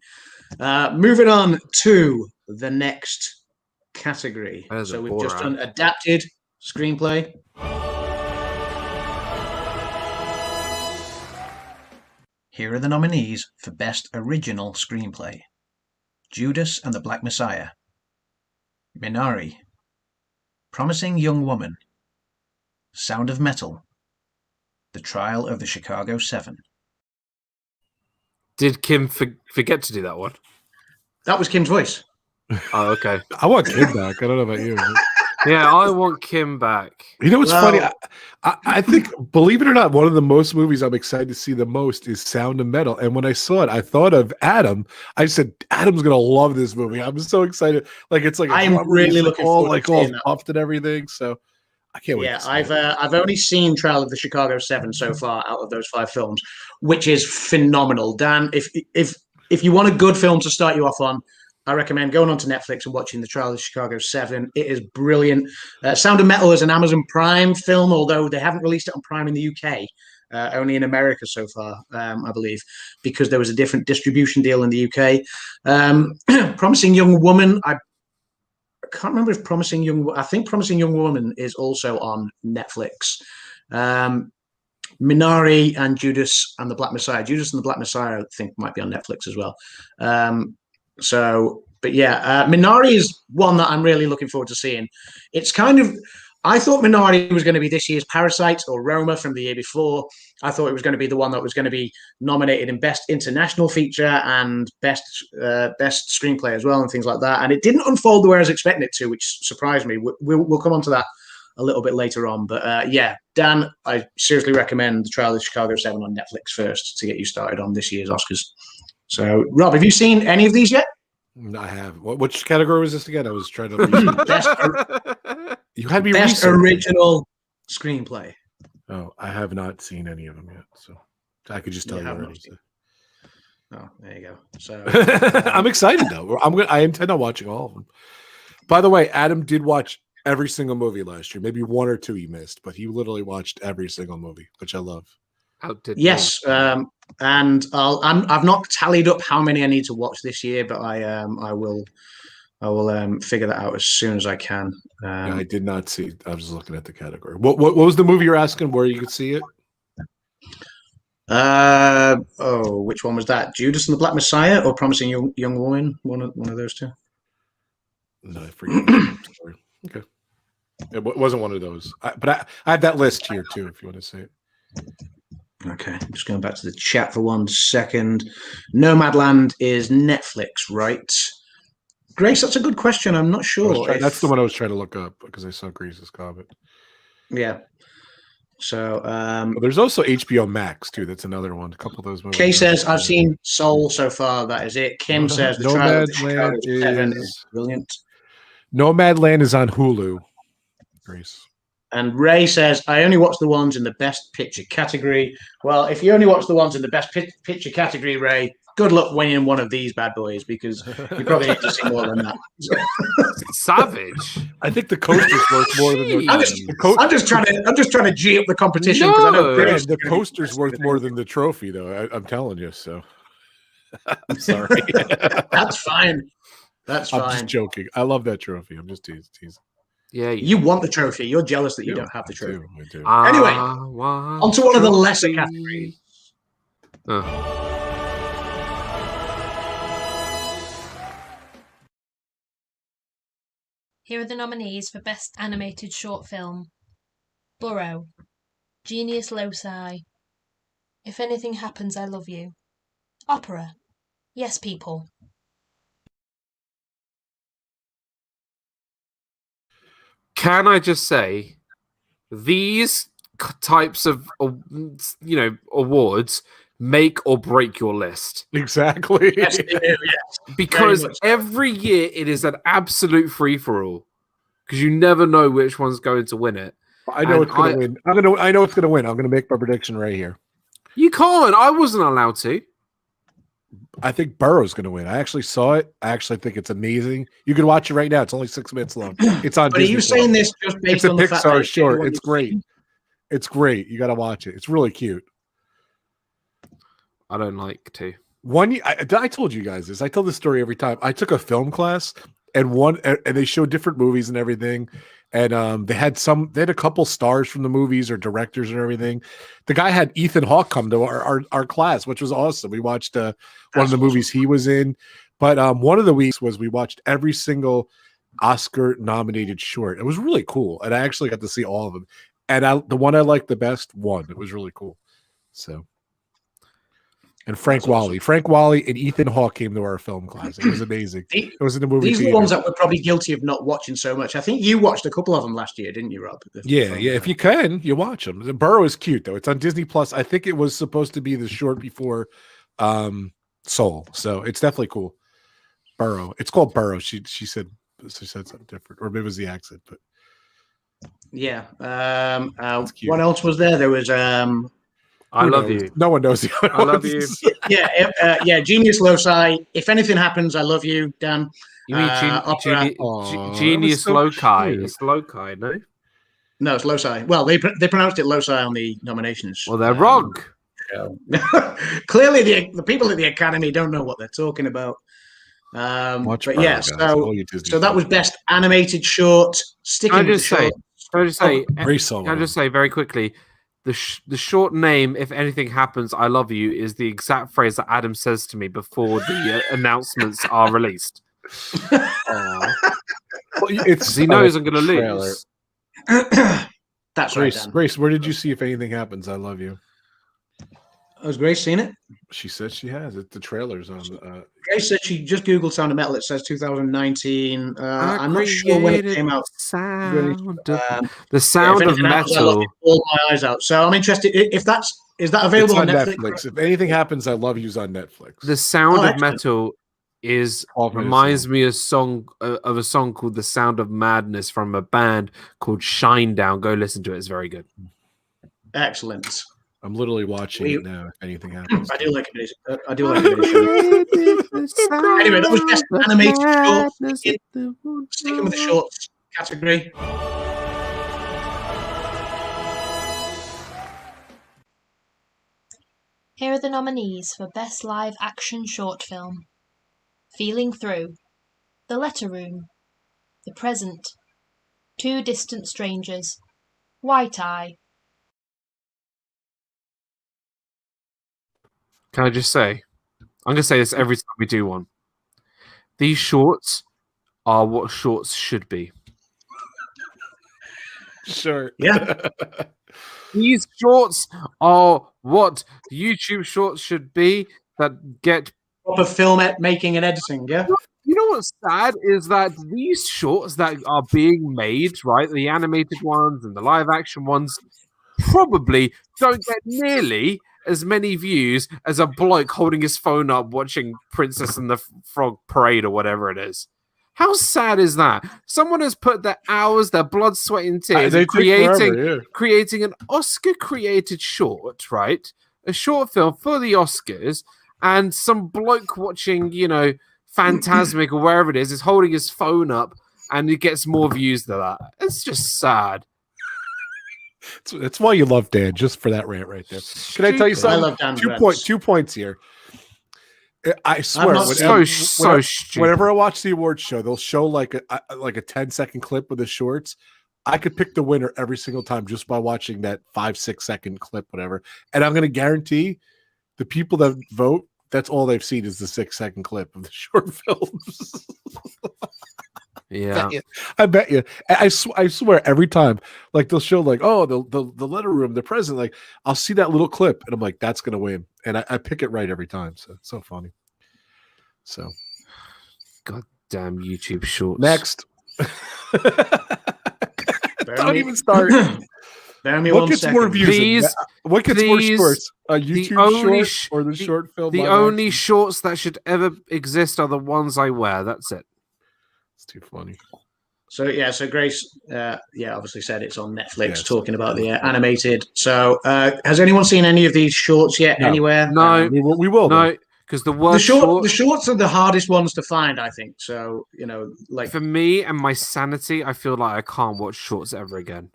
Moving on to the next category. So we've just done adapted screenplay. Here are the nominees for Best Original Screenplay: Judas and the Black Messiah, Minari, Promising Young Woman, Sound of Metal, The Trial of the Chicago 7. Did Kim forget to do that one? That was Kim's voice. Oh, okay. I want Kim back. I don't know about you. Yeah, I want Kim back. You know what's funny? I think, believe it or not, one of the most movies I'm excited to see the most is Sound of Metal. And when I saw it, I thought of Adam. I said, Adam's gonna love this movie. I'm so excited. Like it's like I'm really looking forward to all seeing that. puffed and everything. So I can't wait. Yeah, I've only seen Trial of the Chicago 7 so far out of those 5 films, which is phenomenal. Dan, if you want a good film to start you off on, I recommend going onto Netflix and watching The Trial of the Chicago 7. It is brilliant. Sound of Metal is an Amazon Prime film, although they haven't released it on Prime in the UK, only in America so far, I believe, because there was a different distribution deal in the UK. Promising Young Woman, I can't remember if I think Promising Young Woman is also on Netflix. Minari and Judas and the Black Messiah. Judas and the Black Messiah, I think, might be on Netflix as well. But yeah, Minari is one that I'm really looking forward to seeing. It's kind of, I thought Minari was going to be this year's Parasite or Roma from the year before. I thought it was going to be the one that was going to be nominated in Best International Feature and Best Screenplay as well and things like that. And it didn't unfold the way I was expecting it to, which surprised me. We'll come on to that a little bit later on. But yeah, Dan, I seriously recommend The Trial of the Chicago 7 on Netflix first to get you started on this year's Oscars. So, Rob, have you seen any of these yet? I have. Which category was this again? I was trying to. You had me Best original screenplay. Oh, I have not seen any of them yet, so I could just tell you already. So. Oh, there you go. So I'm excited though. I intend on watching all of them. By the way, Adam did watch every single movie last year. Maybe 1 or 2 he missed, but he literally watched every single movie, which I love. Yes, and I've not tallied up how many I need to watch this year, but I will figure that out as soon as I can. Yeah, I did not see. I was looking at the category. What was the movie you're asking where you could see it? Which one was that? Judas and the Black Messiah or Promising Young Woman? One of those two. No, I forget. Sorry. Okay, it wasn't one of those. But I have that list here too, if you want to see it. Okay, just going back to the chat for 1 second. Nomadland is Netflix, right? Grace, that's a good question. I'm not sure. That's the one I was trying to look up because I saw Grace's comment. Yeah. So there's also HBO Max too. That's another one. A couple of those movies. Kay says I've seen Soul so far. That is it. Kim says The Trial of the Chicago 7 is brilliant. Nomadland is on Hulu. Grace. And Ray says, I only watch the ones in the Best Picture category. Well, if you only watch the ones in the Best Picture category, Ray, good luck winning one of these bad boys because you probably need to see more than that. Savage. I think the coaster's worth more than the. I'm just trying to G up the competition because I know the coaster's worth more than the trophy, though. I'm telling you. So I'm sorry. That's fine. That's fine. I'm just joking. I love that trophy. I'm just teasing. Yeah, you want the trophy. You're jealous that you don't have the trophy. I do. Anyway, onto one of the lesser categories. Here are the nominees for Best Animated Short Film: Burrow, Genius Loci, If Anything Happens, I Love You, Opera, Yes People. Can I just say, these types of awards make or break your list. Exactly. Yes, they do, yes. Because every year it is an absolute free for all. Because you never know which one's going to win it. I know it's going to win. I know it's going to win. I'm going to make my prediction right here. You can't. I wasn't allowed to. I think Burrow's going to win. I actually saw it. I actually think it's amazing. You can watch it right now. It's only 6 minutes long. It's on. But Disney are you saying this just based on the fact that Pixar short? It's great. It's great. You got to watch it. It's really cute. I don't like to. I told you guys this. I tell this story every time. I took a film class and they showed different movies and everything. And they had a couple stars from the movies or directors and everything. The guy had Ethan Hawke come to our class, which was awesome. We watched one of the movies he was in. But one of the weeks was we watched every single Oscar nominated short. It was really cool. And I actually got to see all of them. And the one I liked the best won. It was really cool. So, and Frank Wally and Ethan Hawke came to our film class. It was amazing. It was in the movie. These are the ones that we're probably guilty of not watching so much. I think you watched a couple of them last year, didn't you, Rob? Yeah. If you can, you watch them. The Burrow is cute though. It's on Disney Plus. I think it was supposed to be the short before Soul, so it's definitely cool. Burrow. It's called Burrow. She said something different, or maybe it was the accent, but yeah. What else was there? There was I love you. No one knows. I love you. Yeah. Genius Loci. If anything happens, I love you, Dan. You mean Genius Loci? It's Loci, no? No, it's Loci. Well, they pronounced it Loci on the nominations. Well, they're wrong. Clearly, the people at the Academy don't know what they're talking about. But yeah, so that was best animated short. Sticking with the short. Can I just say very quickly, the short name, if anything happens, I love you, is the exact phrase that Adam says to me before the announcements are released. He knows I'm going to lose. That's Grace, right, Dan. Grace, where did you see If Anything Happens, I Love You? Has Grace seen it? She said she has it. The trailer's on. Grace said she just Googled Sound of Metal. It says 2019. I'm not sure when it came out. The Sound of Metal. All my eyes out. So I'm interested. Is that available on Netflix? If Anything Happens, I Love You's on Netflix. The Sound of Metal reminds me of a song called The Sound of Madness from a band called Shinedown. Go listen to it. It's very good. Excellent. I'm literally watching it now. If anything happens, I do like it. Anyway, that was best animated short. Sticking with the shorts category. Here are the nominees for Best Live Action Short Film: Feeling Through, The Letter Room, The Present, Two Distant Strangers, White Eye. Can I just say, I'm going to say this every time we do one. These shorts are what shorts should be. Sure. Yeah. These shorts are what YouTube shorts should be that get proper film making and editing, yeah? You know what's sad is that these shorts that are being made, right, the animated ones and the live action ones, probably don't get nearly as many views as a bloke holding his phone up watching Princess and the Frog Parade or whatever it is. How sad is that? Someone has put their hours, their blood, sweat, and tears creating an Oscar-created short, right? A short film for the Oscars, and some bloke watching, Fantasmic or wherever it is holding his phone up, and he gets more views than that. It's just sad. That's why you love Dan, just for that rant right there. Can I tell you something? I love Dan's 2 points here. I swear, whenever I watch the awards show, they'll show like a 10-second clip of the shorts. I could pick the winner every single time just by watching that 5-6 second clip, whatever. And I'm going to guarantee the people that vote, that's all they've seen is the 6-second clip of the short films. Yeah, I bet you. I swear every time, like they'll show like, oh, the letter room, the present, like I'll see that little clip and I'm like, that's gonna win, and I pick it right every time. So it's so funny. So, goddamn YouTube shorts. Next, don't even start. What gets more views? What gets more shorts? A YouTube short or the short film? The only shorts that should ever exist are the ones I wear. That's it. It's too funny. So Grace, obviously said it's on Netflix, talking about the animated. So, has anyone seen any of these shorts yet? No. Anywhere? No, we will. No, because the shorts are the hardest ones to find, I think. So, like for me and my sanity, I feel like I can't watch shorts ever again.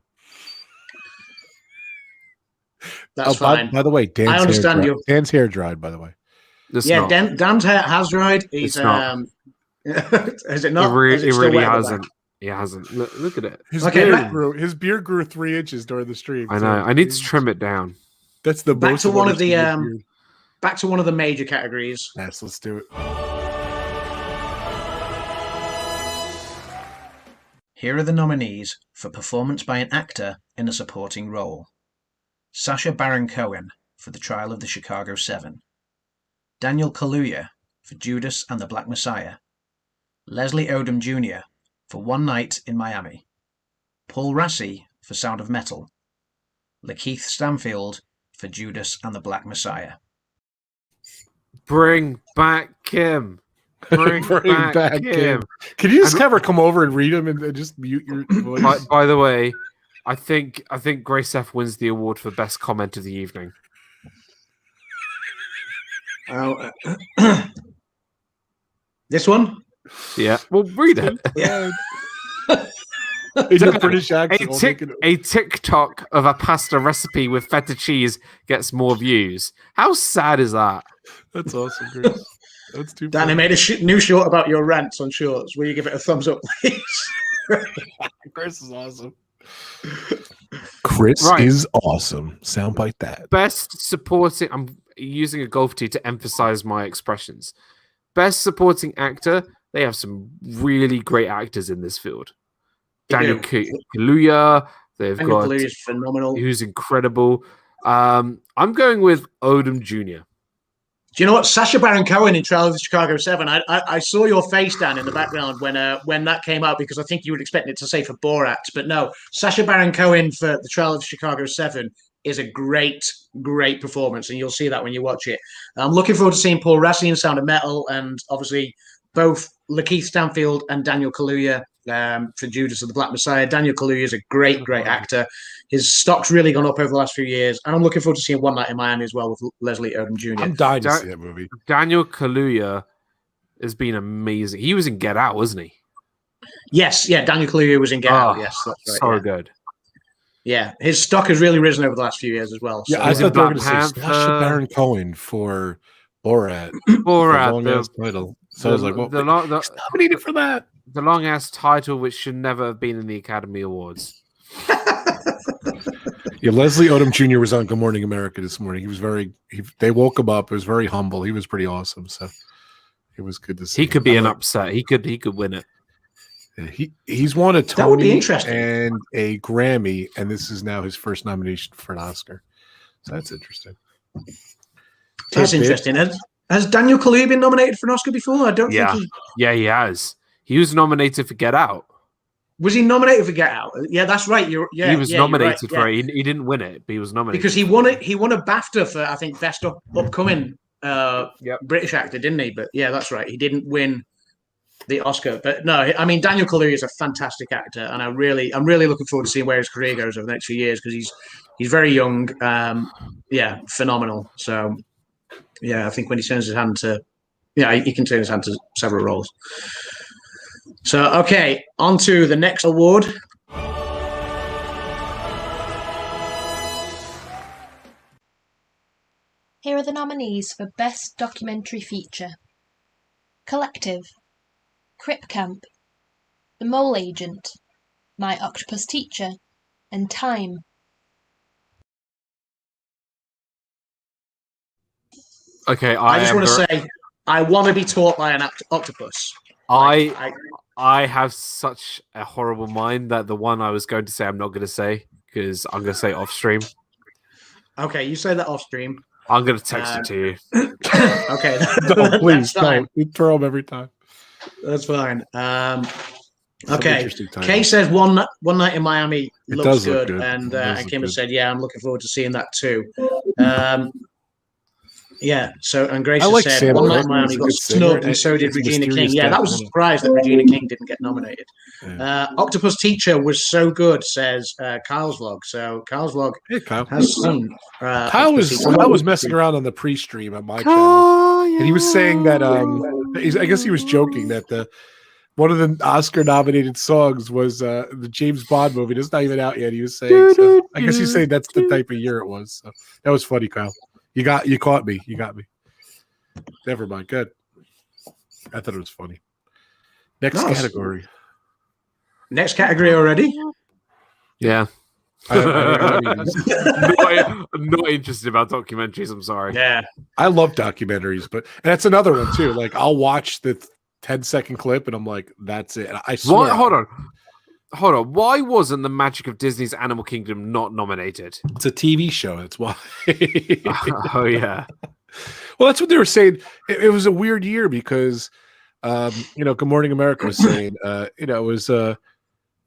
That's fine. By the way, I understand you. Dan's hair dried. By the way, Dan's hair has dried. He's not. Is it not? It really hasn't. He hasn't. Look at it. His beard grew 3 inches during the stream. I know. I need to trim it down. That's the back most to one of the back to one of the major categories. Yes, let's do it. Here are the nominees for performance by an actor in a supporting role. Sacha Baron Cohen for The Trial of the Chicago 7. Daniel Kaluuya for Judas and the Black Messiah. Leslie Odom Jr. for One Night in Miami. Paul Rassi for Sound of Metal. Lakeith Stanfield for Judas and the Black Messiah. Bring back Kim. Bring back Kim. Can you just have her come over and read them and just mute your voice? By the way, I think Grace F wins the award for best comment of the evening. Oh, this one? Yeah, well, read it. Yeah. In a British accent. A TikTok of a pasta recipe with feta cheese gets more views. How sad is that? That's awesome, Chris. That's too Dan, I made a new short about your rants on shorts. Will you give it a thumbs up, please? Chris is awesome. Chris is awesome. Soundbite that. Best supporting. I'm using a golf tee to emphasize my expressions. Best supporting actor. They have some really great actors in this field. Daniel Kaluuya. They've got Kaluuya's phenomenal. Who's incredible. I'm going with Odom Jr. Do you know what? Sacha Baron Cohen in Trial of the Chicago 7. I saw your face, Dan, in the background when that came out, because I think you would expect it to say for Borat, but no. Sacha Baron Cohen for the Trial of the Chicago 7 is a great performance, and you'll see that when you watch it. I'm looking forward to seeing Paul Rassi in Sound of Metal, and obviously both Lakeith Stanfield and Daniel Kaluuya for Judas of the Black Messiah. Daniel Kaluuya is a great actor. His stock's really gone up over the last few years, and I'm looking forward to seeing One Night in Miami as well with Leslie Odom Jr. I'm dying to see that movie. Daniel Kaluuya has been amazing. He was in Get Out, wasn't he? Yes, yeah, Daniel Kaluuya was in Get Out. Yes, that's right. So good. Yeah, his stock has really risen over the last few years as well. So. Yeah, I thought they were going to say Sacha Baron Cohen for Borat. Borat, the title. So I was like, well, he's nominated for that. The long-ass title, which should never have been in the Academy Awards. Yeah, Leslie Odom Jr. was on Good Morning America this morning. He was they woke him up. It was very humble. He was pretty awesome. So it was good to see. He could be an upset. He could win it. Yeah, he's won a Tony and a Grammy, and this is now his first nomination for an Oscar. So that's interesting. That's interesting. Has Daniel Kaluuya been nominated for an Oscar before? I don't think he has. He was nominated for Get Out. Was he nominated for Get Out? Yeah, that's right. He was nominated for it. He didn't win it, but he was nominated. Because he won it. He won a BAFTA for, I think, best upcoming British actor, didn't he? But yeah, that's right. He didn't win the Oscar. But no, I mean, Daniel Kaluuya is a fantastic actor, and I'm really looking forward to seeing where his career goes over the next few years, because he's very young. Phenomenal. So yeah, I think when he turns his hand to, he can turn his hand to several roles. So, okay, on to the next award. Here are the nominees for Best Documentary Feature. Collective, Crip Camp, The Mole Agent, My Octopus Teacher, and Time. Okay, I just want to say, I want to be taught by an octopus. I have such a horrible mind that the one I was going to say I'm not going to say, because I'm going to say off stream. Okay, you say that off stream. I'm going to text it to you. Okay. No, please, don't. We throw them every time. That's fine. Okay. Kay says One Night in Miami looks good. And Kim has said, yeah, I'm looking forward to seeing that too. Yeah, so, and Grace has said One Night in Miami got snubbed, and so did Regina King. Yeah, that was a surprise that Regina King didn't get nominated. Yeah. Octopus Teacher was so good, says Kyle's Vlog. So Kyle's Vlog has some. Kyle was messing around on the pre-stream on my channel, and he was saying that I guess he was joking that one of the Oscar-nominated songs was the James Bond movie. It's not even out yet. He was saying, so I guess he's saying that's the type of year it was. So that was funny, Kyle. You caught me. You got me. Never mind. Good. I thought it was funny. Next category. Next category already. Yeah. I I'm not interested about documentaries. I'm sorry. Yeah. I love documentaries, but and that's another one too. Like I'll watch the 10-second clip and I'm like, that's it. And I swear. Hold on. Why wasn't The Magic of Disney's Animal Kingdom not nominated? It's a TV show. That's why. Oh yeah. Well, that's what they were saying. It was a weird year because, Good Morning America was saying, it was, they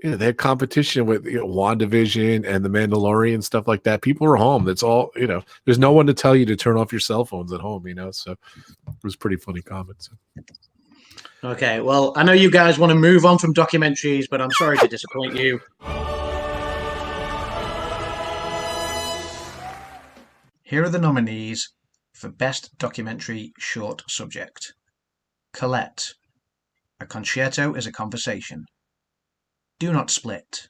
had competition with WandaVision and The Mandalorian stuff like that. People were home. That's all. There's no one to tell you to turn off your cell phones at home. So it was pretty funny comments. Okay, well, I know you guys want to move on from documentaries, but I'm sorry to disappoint you. Here are the nominees for Best Documentary Short Subject. Colette. A Concerto is a Conversation. Do Not Split.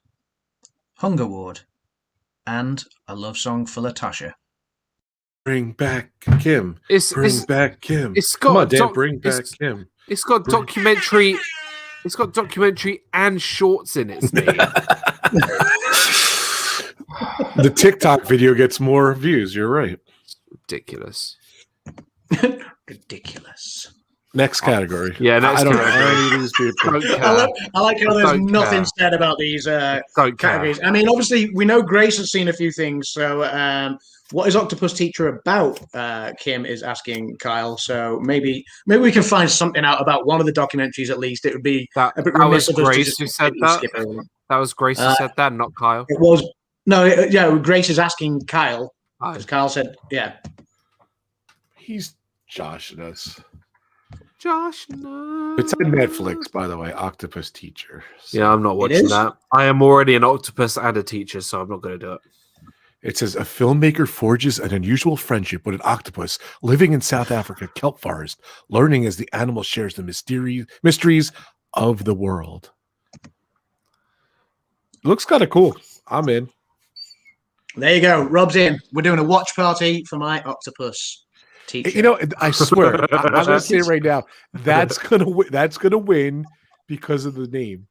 Hunger Ward. And A Love Song for Latasha. Bring back Kim. Bring back Kim. It's got Come on, Dan, bring back Kim. It's got documentary. It's got documentary and shorts in it, Steve. The TikTok video gets more views. You're right. Ridiculous. Ridiculous. Next category. Yeah, next I don't category. know any of these people. I like how there's nothing said about these categories. I mean, obviously, we know Grace has seen a few things. So, what is Octopus Teacher about? Kim is asking Kyle. So maybe we can find something out about one of the documentaries at least. It would be that was Grace who said that. That was Grace who said that, not Kyle. It was Grace is asking Kyle because Kyle said, "Yeah." He's joshing us. Josh, no. It's on Netflix, by the way. Octopus Teacher. So yeah, I'm not watching that. I am already an octopus and a teacher, so I'm not going to do it. It says a filmmaker forges an unusual friendship with an octopus living in South Africa kelp forest, learning as the animal shares the mysteries of the world. Looks kind of cool. I'm in. There you go. Rob's in. We're doing a watch party for my Octopus Teacher. I swear, I'm going to say it right now. That's gonna win because of the name.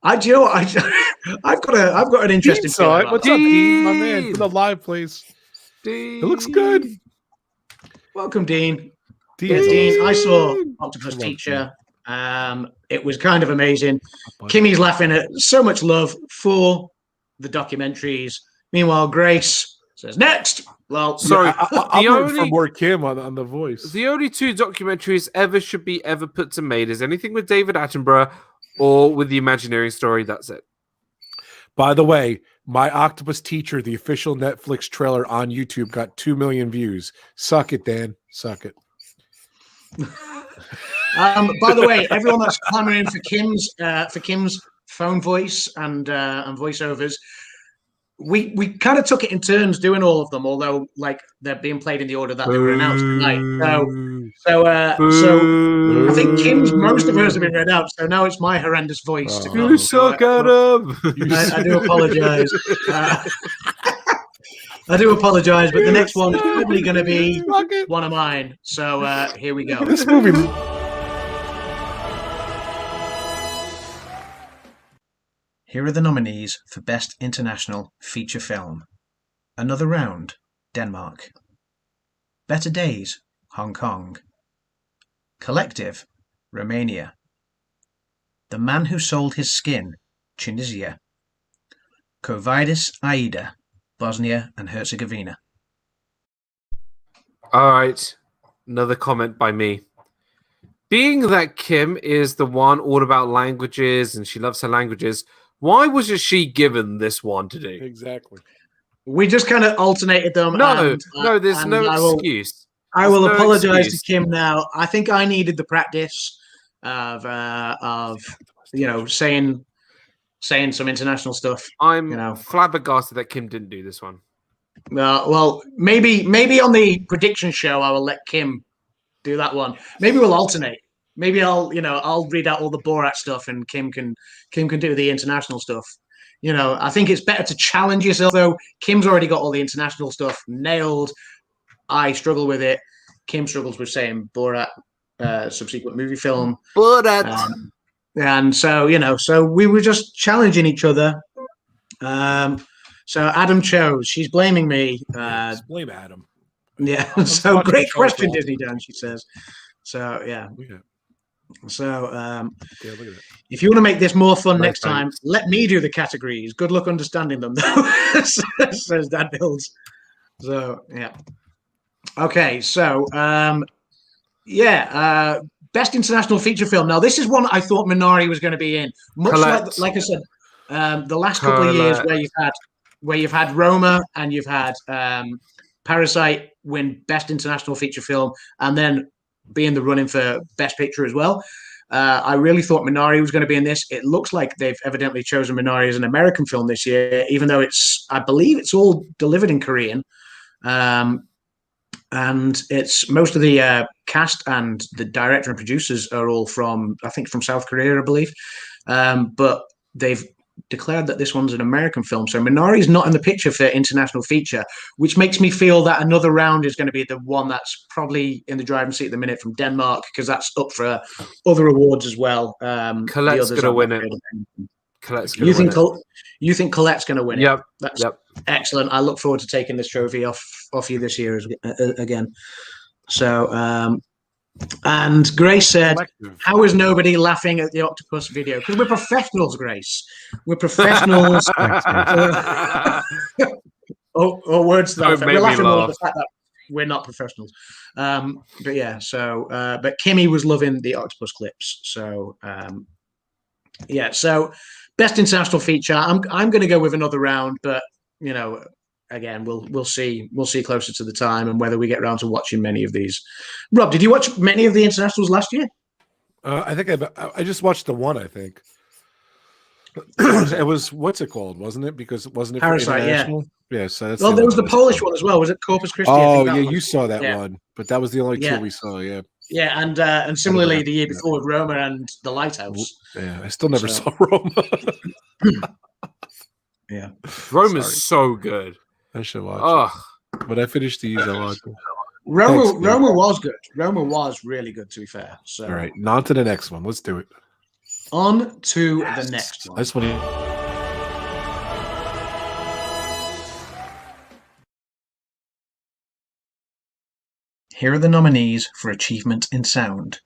I've got an interesting. What's up, Dean? My man, for the live place. Dean. It looks good. Welcome, Dean. Dean. I saw Octopus Teacher. It was kind of amazing. Kimmy's laughing at so much love for the documentaries. Meanwhile, Grace says next. Well, sorry, I'm for more Kim on the voice. The only two documentaries should be ever put to made is anything with David Attenborough or with the Imagineering story. That's it. By the way, my Octopus Teacher, the official Netflix trailer on YouTube, got 2 million views. Suck it, Dan. Suck it. By the way, everyone that's clamoring for Kim's phone voice and voiceovers, we kind of took it in turns doing all of them, although like they're being played in the order that they were announced tonight. So I think Kim's most of hers have been read out. So now it's my horrendous voice. You suck at him. I do apologize. I do apologize, but the next one is probably going to be one of mine. So here we go. This movie. Here are the nominees for Best International Feature Film. Another Round, Denmark. Better Days, Hong Kong. Collective, Romania. The Man Who Sold His Skin, Tunisia. Covidis Aida, Bosnia and Herzegovina. All right, another comment by me. Being that Kim is the one all about languages and she loves her languages, why wasn't she given this one to do? Exactly. We just kind of alternated them. No, there's no excuse. I will apologize to Kim now. I think I needed the practice of saying some international stuff. I'm flabbergasted that Kim didn't do this one. Well, maybe on the prediction show I will let Kim do that one. Maybe we'll alternate. Maybe I'll read out all the Borat stuff and Kim can do the international stuff. I think it's better to challenge yourself. Though Kim's already got all the international stuff nailed. I struggle with it. Kim struggles with saying Borat, subsequent movie film. Borat. And so, so we were just challenging each other. So Adam chose. She's blaming me. Blame Adam. Yeah. So great question, DizneyDan, she says. So, yeah. So, look at it. If you want to make this more fun next time, let me do the categories. Good luck understanding them, though, says Dad Builds. So, yeah. Okay, so, best international feature film. Now, this is one I thought Minari was going to be in. Much like I said, the last couple of years where you've had Roma and you've had Parasite win best international feature film, and then be in the running for best picture as well. I really thought Minari was going to be in this. It looks like they've evidently chosen Minari as an American film this year, even though I believe it's all delivered in Korean. And it's most of the cast and the director and producers are all from South Korea, I believe. But they've declared that this one's an American film. So Minari is not in the picture for international feature, which makes me feel that another round is going to be the one that's probably in the driving seat at the minute from Denmark, because that's up for other awards as well. Colette's going to win it. You think Colette's going to win it? Yep. That's excellent. I look forward to taking this trophy off you this year again. So, and Grace said, "How is nobody laughing at the octopus video? Because we're professionals, Grace. We're professionals." Words to that effect. We're laughing more at the fact that we're not professionals. But yeah, so but Kimmy was loving the octopus clips. So so best international feature. I'm going to go with another round, but again, we'll see closer to the time and whether we get around to watching many of these. Rob, did you watch many of the internationals last year? I think I just watched the one. I think it was, what's it called? Wasn't it? Because wasn't it Parasite? Yeah. So that's there was the Polish one as well. Was it Corpus Christi? Oh yeah, you saw that one, but that was the only two we saw. Yeah. Yeah, and similarly the year before with Roma and The Lighthouse. Yeah, I still never saw Roma. Yeah, Roma's so good. I should watch it. But I finished these. I watched it. Roma was good. Roma was really good, to be fair. So, all right, on to the next one. Let's do it. On to the next one. This one. Here are the nominees for Achievement in Sound: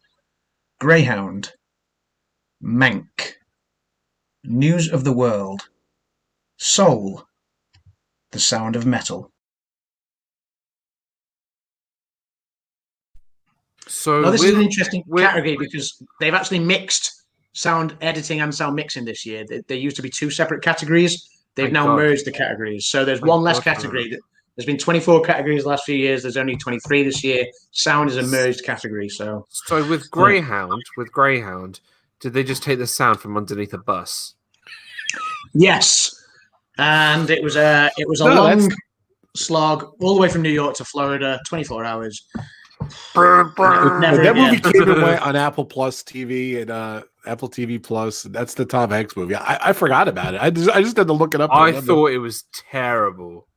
Greyhound, Mank, News of the World, Soul, The Sound of Metal. So this is an interesting category because they've actually mixed sound editing and sound mixing this year. There used to be two separate categories. They've now merged the categories. So there's one less category. There's been 24 categories the last few years. There's only 23 this year. Sound is a merged category. So with Greyhound, did they just take the sound from underneath a bus? Yes, and it was a long slog all the way from New York to Florida, 24 hours. That movie came and went on Apple Plus TV and Apple TV Plus. That's the Tom Hanks movie. I forgot about it. I just had to look it up. I thought it was terrible.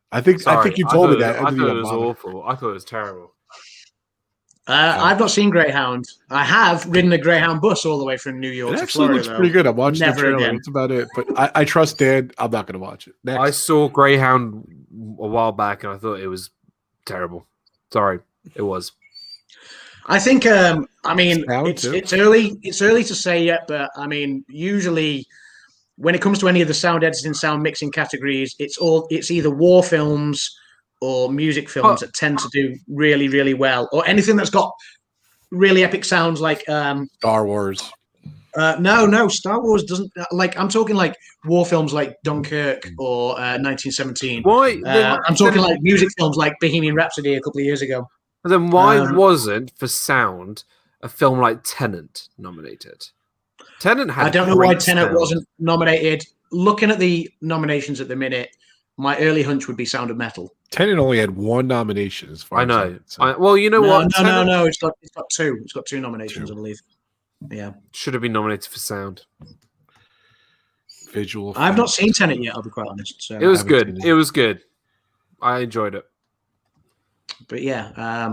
I think you told me that. I thought it was awful. I thought it was terrible. I've not seen Greyhound. I have ridden a Greyhound bus all the way from New York to Florida. It looks pretty good. I'm watching the trailer. That's about it. But I trust Dan. I'm not going to watch it. Next. I saw Greyhound a while back, and I thought it was terrible. Sorry, it was. I think. It's early. It's early to say yet, but I mean, usually when it comes to any of the sound editing, sound mixing categories, it's either war films or music films that tend to do really, really well, or anything that's got really epic sounds like Star Wars. No, Star Wars doesn't. I'm talking like war films like Dunkirk or 1917. Why? I'm talking like music films like Bohemian Rhapsody a couple of years ago. Then why wasn't for sound a film like Tenet nominated? Tenet had. I don't know why Tenet wasn't nominated. Looking at the nominations at the minute, my early hunch would be Sound of Metal. Tenet only had one nomination, as far as I know. Well, you know what? No. It's got two. It's got two nominations, I believe. Yeah, should have been nominated for sound. Visual. I've not seen Tenet yet. I'll be quite honest. So. It was good. It was good. I enjoyed it. But yeah,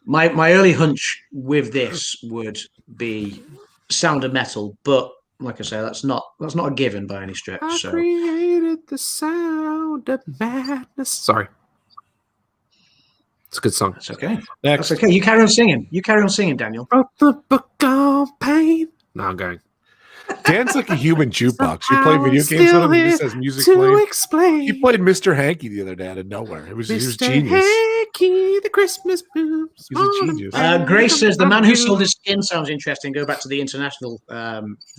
my early hunch with this would be Sound of Metal, but like I say, that's not a given by any stretch. I So created the sound of madness. Sorry. It's a good song. that's okay. Next. That's okay. You carry on singing. You carry on singing, Daniel. Wrote the book on pain. No, I'm going. Dan's like a human jukebox. You play video games with him, he just has music to playing. explain. He played Mr. Hanky the other day out of nowhere. He was Mr. genius. Hanky, the Christmas blues. He's a genius. Grace says the man who sold his skin sounds interesting. Go back to the international.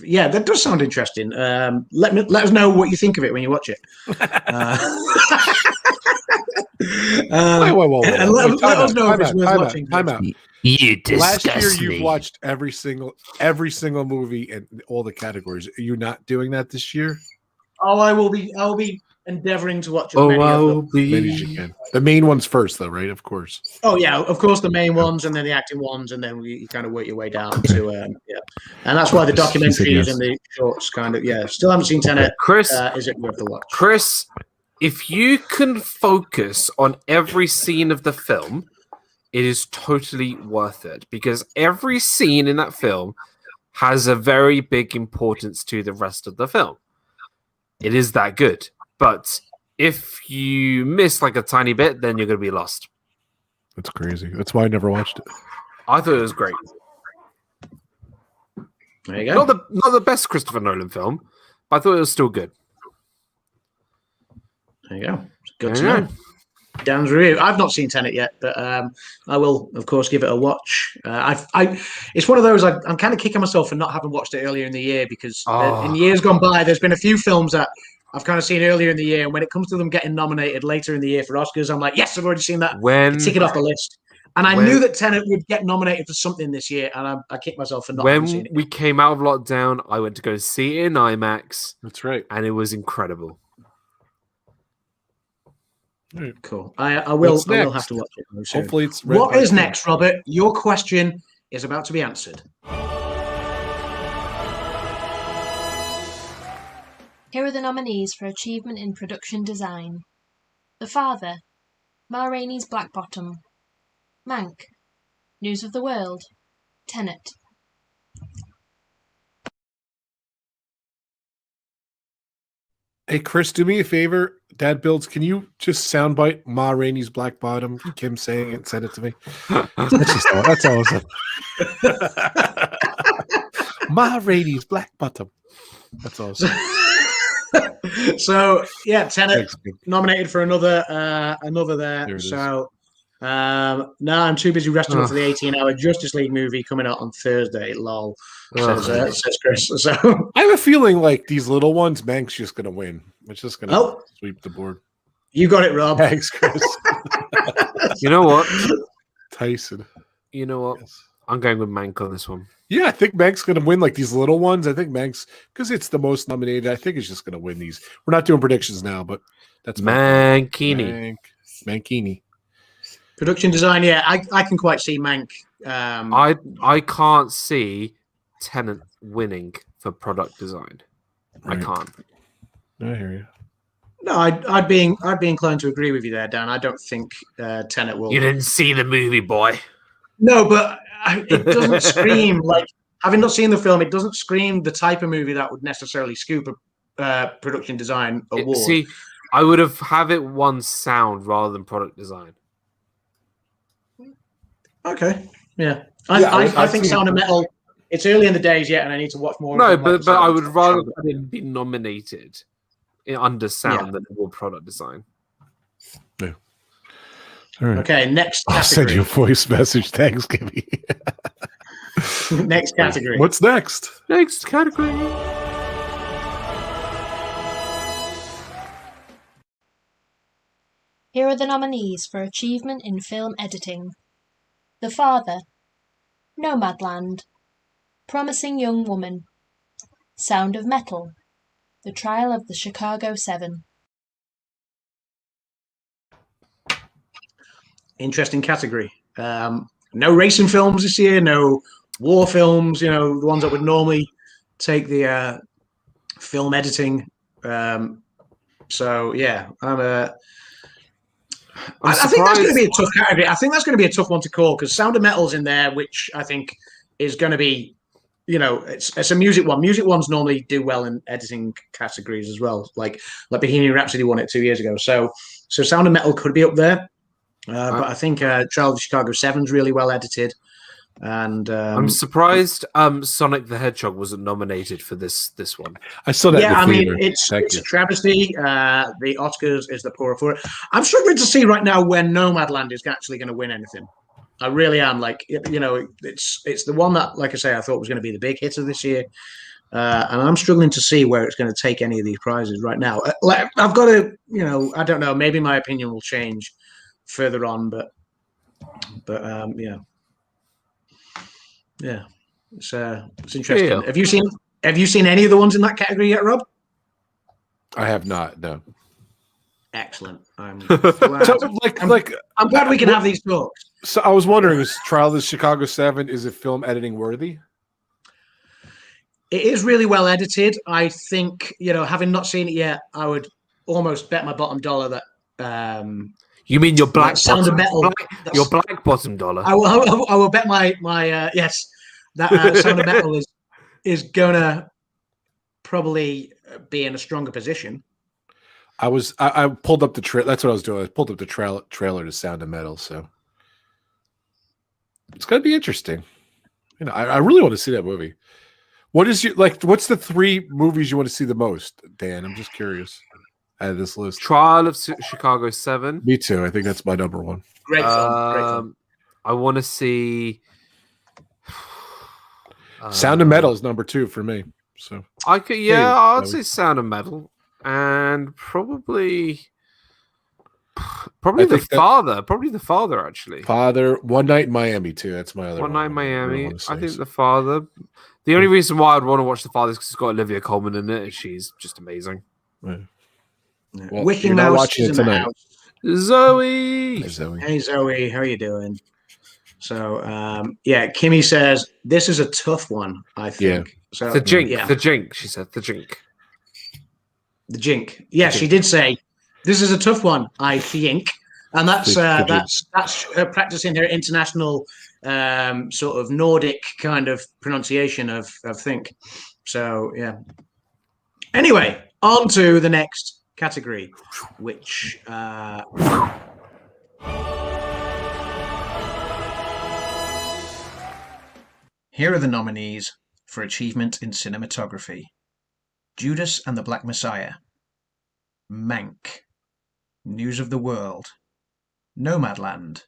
Yeah, that does sound interesting. Let us know what you think of it when you watch it. Whoa. And let us know if it's worth watching. Time out. You Last year disgust you've me. watched every single movie in all the categories. Are you not doing that this year? Oh, I will be endeavoring to watch as many of them. Many as you can. The main ones first, though, right? Of course. Oh yeah, of course the main ones, and then the acting ones, and then you kind of work your way down to yeah. And that's why the documentaries and the shorts kind of Still haven't seen Tenet. Chris, is it worth the watch? Chris, if you can focus on every scene of the film, it is totally worth it, because every scene in that film has a very big importance to the rest of the film. It is that good. But if you miss like a tiny bit, then you're going to be lost. That's crazy. That's why I never watched it. I thought it was great. There you go. Not the best Christopher Nolan film, but I thought it was still good. There you go. It's good to know. Dan's review. I've not seen Tenet yet, but I will, of course, give it a watch. It's one of those I'm kind of kicking myself for not having watched it earlier in the year, because in years gone by, there's been a few films that I've kind of seen earlier in the year, and when it comes to them getting nominated later in the year for Oscars, I'm like, yes, I've already seen that. Tick it off the list. And I knew that Tenet would get nominated for something this year, and I kicked myself for not having seen it. When we came out of lockdown, I went to go see it in IMAX. That's right. And it was incredible. Cool. I will have to watch it very soon. Hopefully it's what is next, Robert? Your question is about to be answered. Here are the nominees for Achievement in Production Design. The Father, Ma Rainey's Black Bottom, Mank, News of the World, Tenet. Hey, Chris, do me a favor. Dad Builds, can you just soundbite Ma Rainey's Black Bottom? Kim saying it, send it to me. That's all. Ma Rainey's Black Bottom. That's awesome. So yeah, Tenet nominated for another there. So no, I'm too busy resting up for the 18-hour Justice League movie coming out on Thursday. Lol. Says Chris. So I have a feeling like these little ones, Mank's just gonna win. It's just gonna sweep the board. You got it, Rob. Thanks, Chris. You know what? Tyson. You know what? Yes. I'm going with Mank on this one. Yeah, I think Mank's going to win like these little ones. I think Mank's, because it's the most nominated, I think it's just going to win these. We're not doing predictions now, but that's Mankini. Mankini. Production design, yeah, I can quite see Mank. I can't see Tenet winning for product design. Right. I can't. I hear you. No, I'd be inclined to agree with you there, Dan. I don't think Tenet will. You didn't see the movie, boy. No, but it doesn't scream like, having not seen the film, it doesn't scream the type of movie that would necessarily scoop a production design award. See, I would have it won sound rather than product design. Okay, yeah. I think Sound of Metal. It's early in the days yet, and I need to watch more. No, but I would rather it be nominated under sound than for product design. Yeah. All right. Okay, next category. I'll send you a voice message. Thanks, Gibby. Next category. What's next? Next category. Here are the nominees for Achievement in Film Editing. The Father, Nomadland, Promising Young Woman, Sound of Metal, The Trial of the Chicago 7. Interesting category. No racing films this year, no war films, the ones that would normally take the film editing. So, yeah, I think that's going to be a tough category. I think that's going to be a tough one to call, because Sound of Metal's in there, which I think is going to be it's a music one. Music ones normally do well in editing categories as well. Like Bohemian Rhapsody won it 2 years ago. So Sound of Metal could be up there. But I think Trial of Chicago 7's really well edited. And I'm surprised Sonic the Hedgehog wasn't nominated for this one. I saw that. Yeah, in the theater. it's a travesty. The Oscars is the poorer for it. I'm struggling to see right now when Nomadland is actually going to win anything. I really am. Like, it's the one that, like I say, I thought was going to be the big hit of this year. And I'm struggling to see where it's going to take any of these prizes right now. I've got to, I don't know. Maybe my opinion will change further on, but yeah, it's interesting. Yeah. Have you seen any of the ones in that category yet, Rob? I have not. No. Excellent. I'm glad. I'm glad we can have these talks. So I was wondering, is Trial of the Chicago 7 is it film editing worthy? It is really well edited. I think having not seen it yet, I would almost bet my bottom dollar that. You mean your black Sound of Metal? Your black bottom dollar? I will bet my yes that Sound of Metal is gonna probably be in a stronger position. I pulled up the trailer. That's what I was doing. I pulled up the trailer to Sound of Metal, so it's gonna be interesting. I really want to see that movie. What's the 3 movies you want to see the most, Dan? I'm just curious. Out of this list, Trial of Chicago 7. Me too. I think that's my number one. Great film. I want to see Sound of Metal is number 2 for me. So I'd say Sound of Metal, and probably the Father. Probably the Father, actually. Father, One Night in Miami too. That's my other one. One Night in Miami. I think the Father. The only reason why I'd want to watch the Father is because it's got Olivia Colman in it, and she's just amazing. Yeah. Well, Wishing Mouse watching it tonight. Zoe. Hey Zoe, how are you doing? So Kimmy says this is a tough one. I think. Yeah. So the Jink. She said the Jink. The Jink. Yeah, she did say this is a tough one. I think, and that's her practicing her international sort of Nordic kind of pronunciation of think. So yeah. Anyway, on to the next category, which here are the nominees for achievement in cinematography: Judas and the Black Messiah, Mank, News of the World, Nomadland,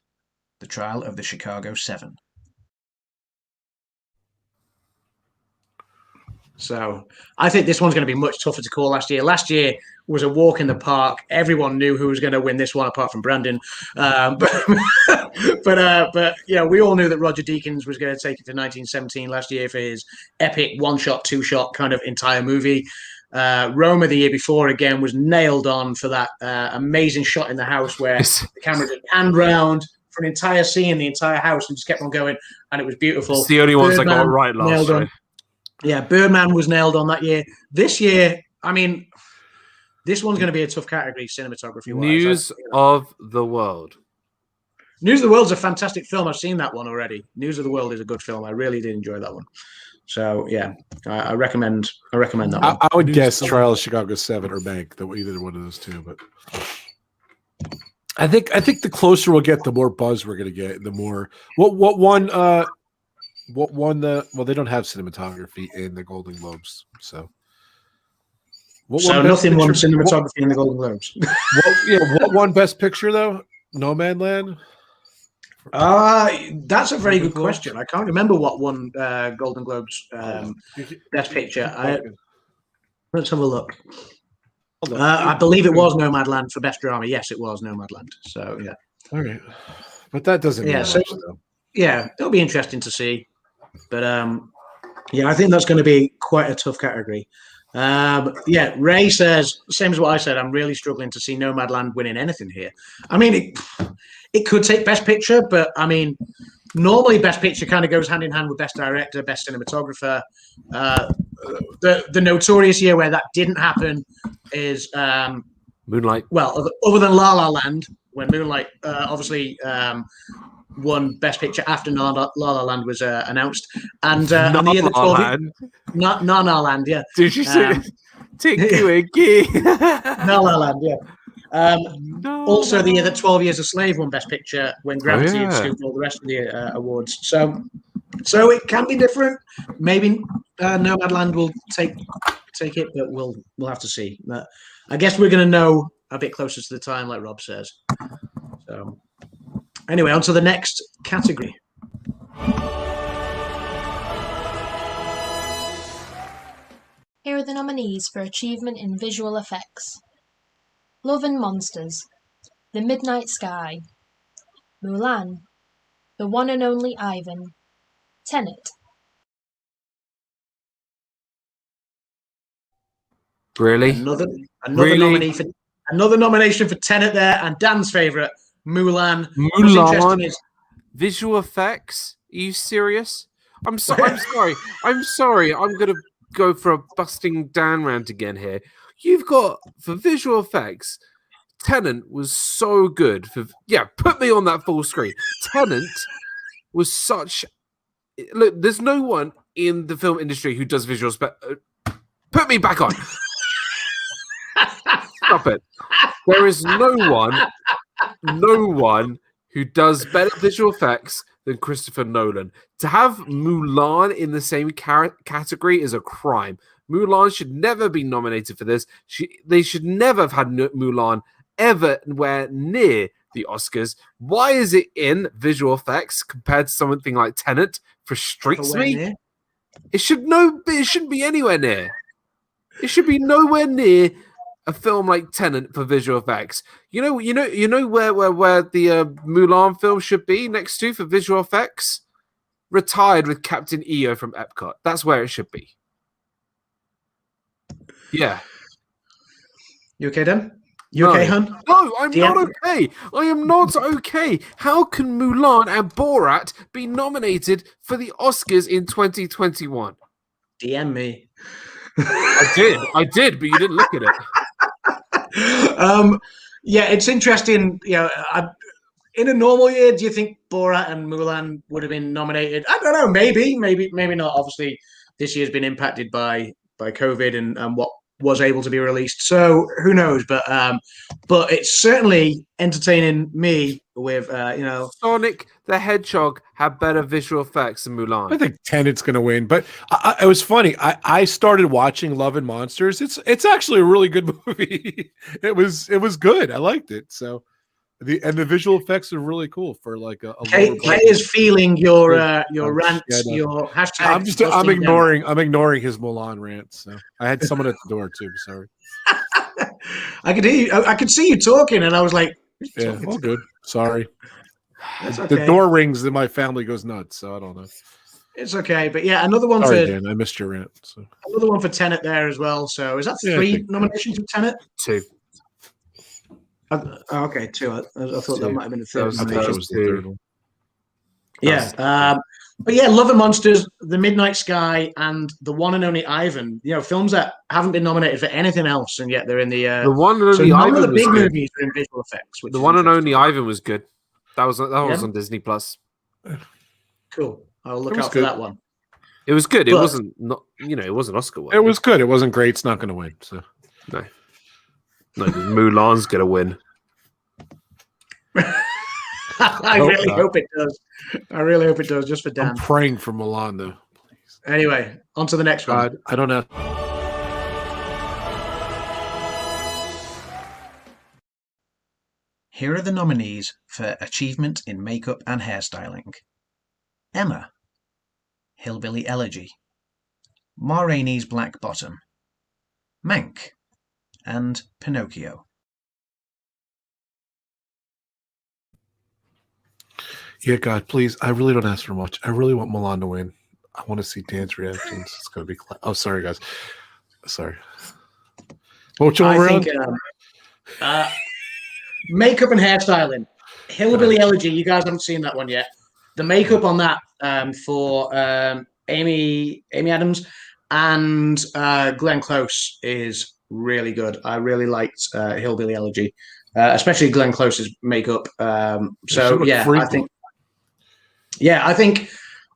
The Trial of the Chicago 7. So I think this one's going to be much tougher to call. Last year was a walk in the park. Everyone knew who was going to win this one, apart from Brandon. But we all knew that Roger Deakins was going to take it to 1917 last year for his epic one-shot, two-shot kind of entire movie. Roma the year before again was nailed on for that amazing shot in the house where the camera just panned round for an entire scene, the entire house, and just kept on going, and it was beautiful. It's the only ones that got it right last year. Yeah, Birdman was nailed on that year. This year, I mean, this one's going to be a tough category, cinematography-wise. News of the World. News of the World's a fantastic film. I've seen that one already. News of the World is a good film. I really did enjoy that one. So yeah, I recommend that one. I would guess Trial of Chicago 7 or Mank, either one of those two. But I think the closer we'll get, the more buzz we're going to get. The more what won the well, they don't have cinematography in the Golden Globes, so nothing won cinematography in the Golden Globes. What won Best Picture though? Nomadland. That's a very good question. I can't remember what won Golden Globes Best Picture. Let's have a look. I believe it was Nomadland for Best Drama. Yes, it was Nomadland. So yeah. All right, but that doesn't. Yeah. Mean So much, though. yeah, it'll be interesting to see. But I think that's going to be quite a tough category. Ray says, same as what I said, I'm really struggling to see Nomadland winning anything here. I mean, it could take Best Picture, but I mean, normally Best Picture kind of goes hand in hand with Best Director, Best Cinematographer. The notorious year where that didn't happen is Moonlight. Well, other than La La Land, when Moonlight obviously won Best Picture after La La Land was announced, and on the year that 12 Land. not La La Land, yeah. Did you say Tinky Winky? La La Land, yeah. Also, the year that 12 Years a Slave won Best Picture, when Gravity had scooped all the rest of the awards. So it can be different. Maybe Nomadland will take it, but we'll have to see. But I guess we're going to know a bit closer to the time, like Rob says. So anyway, on to the next category. Here are the nominees for achievement in visual effects: Love and Monsters, The Midnight Sky, Mulan, The One and Only Ivan, Tenet. Really? Another Really? another nomination for Tenet there, and Dan's favourite, Mulan. Mulan. Visual effects? Are you serious? I'm sorry. I'm sorry. I'm gonna go for a busting Dan rant again here. You've got, for visual effects, Tenet was so good. Put me on that full screen. Tenet was such. Look, there's no one in the film industry who does visual effects. Put me back on. Stop it. There is no one who does better visual effects than Christopher Nolan. To have Mulan in the same category is a crime. Mulan should never be nominated for this. They should never have had Mulan everywhere near the Oscars. Why is it in visual effects compared to something like Tenet? Frustrates me. It shouldn't be anywhere near. It should be nowhere near a film like Tenet for visual effects. You know where the Mulan film should be next to for visual effects? Retired with Captain EO from Epcot. That's where it should be. Yeah. You okay, Dan? You okay, hun? No, I'm not okay. I am not okay. How can Mulan and Borat be nominated for the Oscars in 2021? DM me. I did, but you didn't look at it. Yeah, it's interesting. In a normal year, do you think Borat and Mulan would have been nominated? I don't know. Maybe not. Obviously, this year's been impacted by COVID and what was able to be released. So who knows? But it's certainly entertaining me with Sonic the Hedgehog had better visual effects than Mulan. I think Tenet's going to win, but it was funny. I started watching Love and Monsters. It's actually a really good movie. It was good. I liked it. So the visual effects are really cool for like a Kay is feeling your rant, your hashtag. I'm ignoring his Mulan rant. So I had someone at the door too. Sorry. I could hear you. I could see you talking, and I was like, "Yeah, all good." Sorry. Okay. The door rings, then my family goes nuts. So I don't know. It's okay, but yeah, another one Sorry, for Dan, I missed your rant. So. Another one for Tenet there as well. So is that three nominations for Tenet? 2. Okay, 2. I thought that might have been the third. That was the third one. Yeah, but yeah, Love and Monsters, The Midnight Sky, and The One and Only Ivan. Films that haven't been nominated for anything else, and yet they're in the. The One and Only Ivan. None of the big was movies are in visual effects. The One and Only Ivan was good. That was on Disney Plus. Cool. I'll look out for that one. It was good. It wasn't it wasn't Oscar one. It was good. It wasn't great. It's not going to win. So no, Mulan's going to win. I really hope it does. I really hope it does, just for Dan. I'm praying for Mulan, though. Please. Anyway, on to the next one. I don't know. Here are the nominees for achievement in makeup and hairstyling: Emma, Hillbilly Elegy, Ma Rainey's Black Bottom, Mank, and Pinocchio. Yeah, God, please. I really don't ask for much. I really want Mulan to win. I want to see Dan's reactions. It's going to be... Oh, sorry, guys. Sorry. Which one I think makeup and hairstyling. Hillbilly Elegy. You guys haven't seen that one yet. The makeup on that for Amy Adams and Glenn Close is really good. I really liked Hillbilly Elegy, especially Glenn Close's makeup. So yeah, I think Yeah,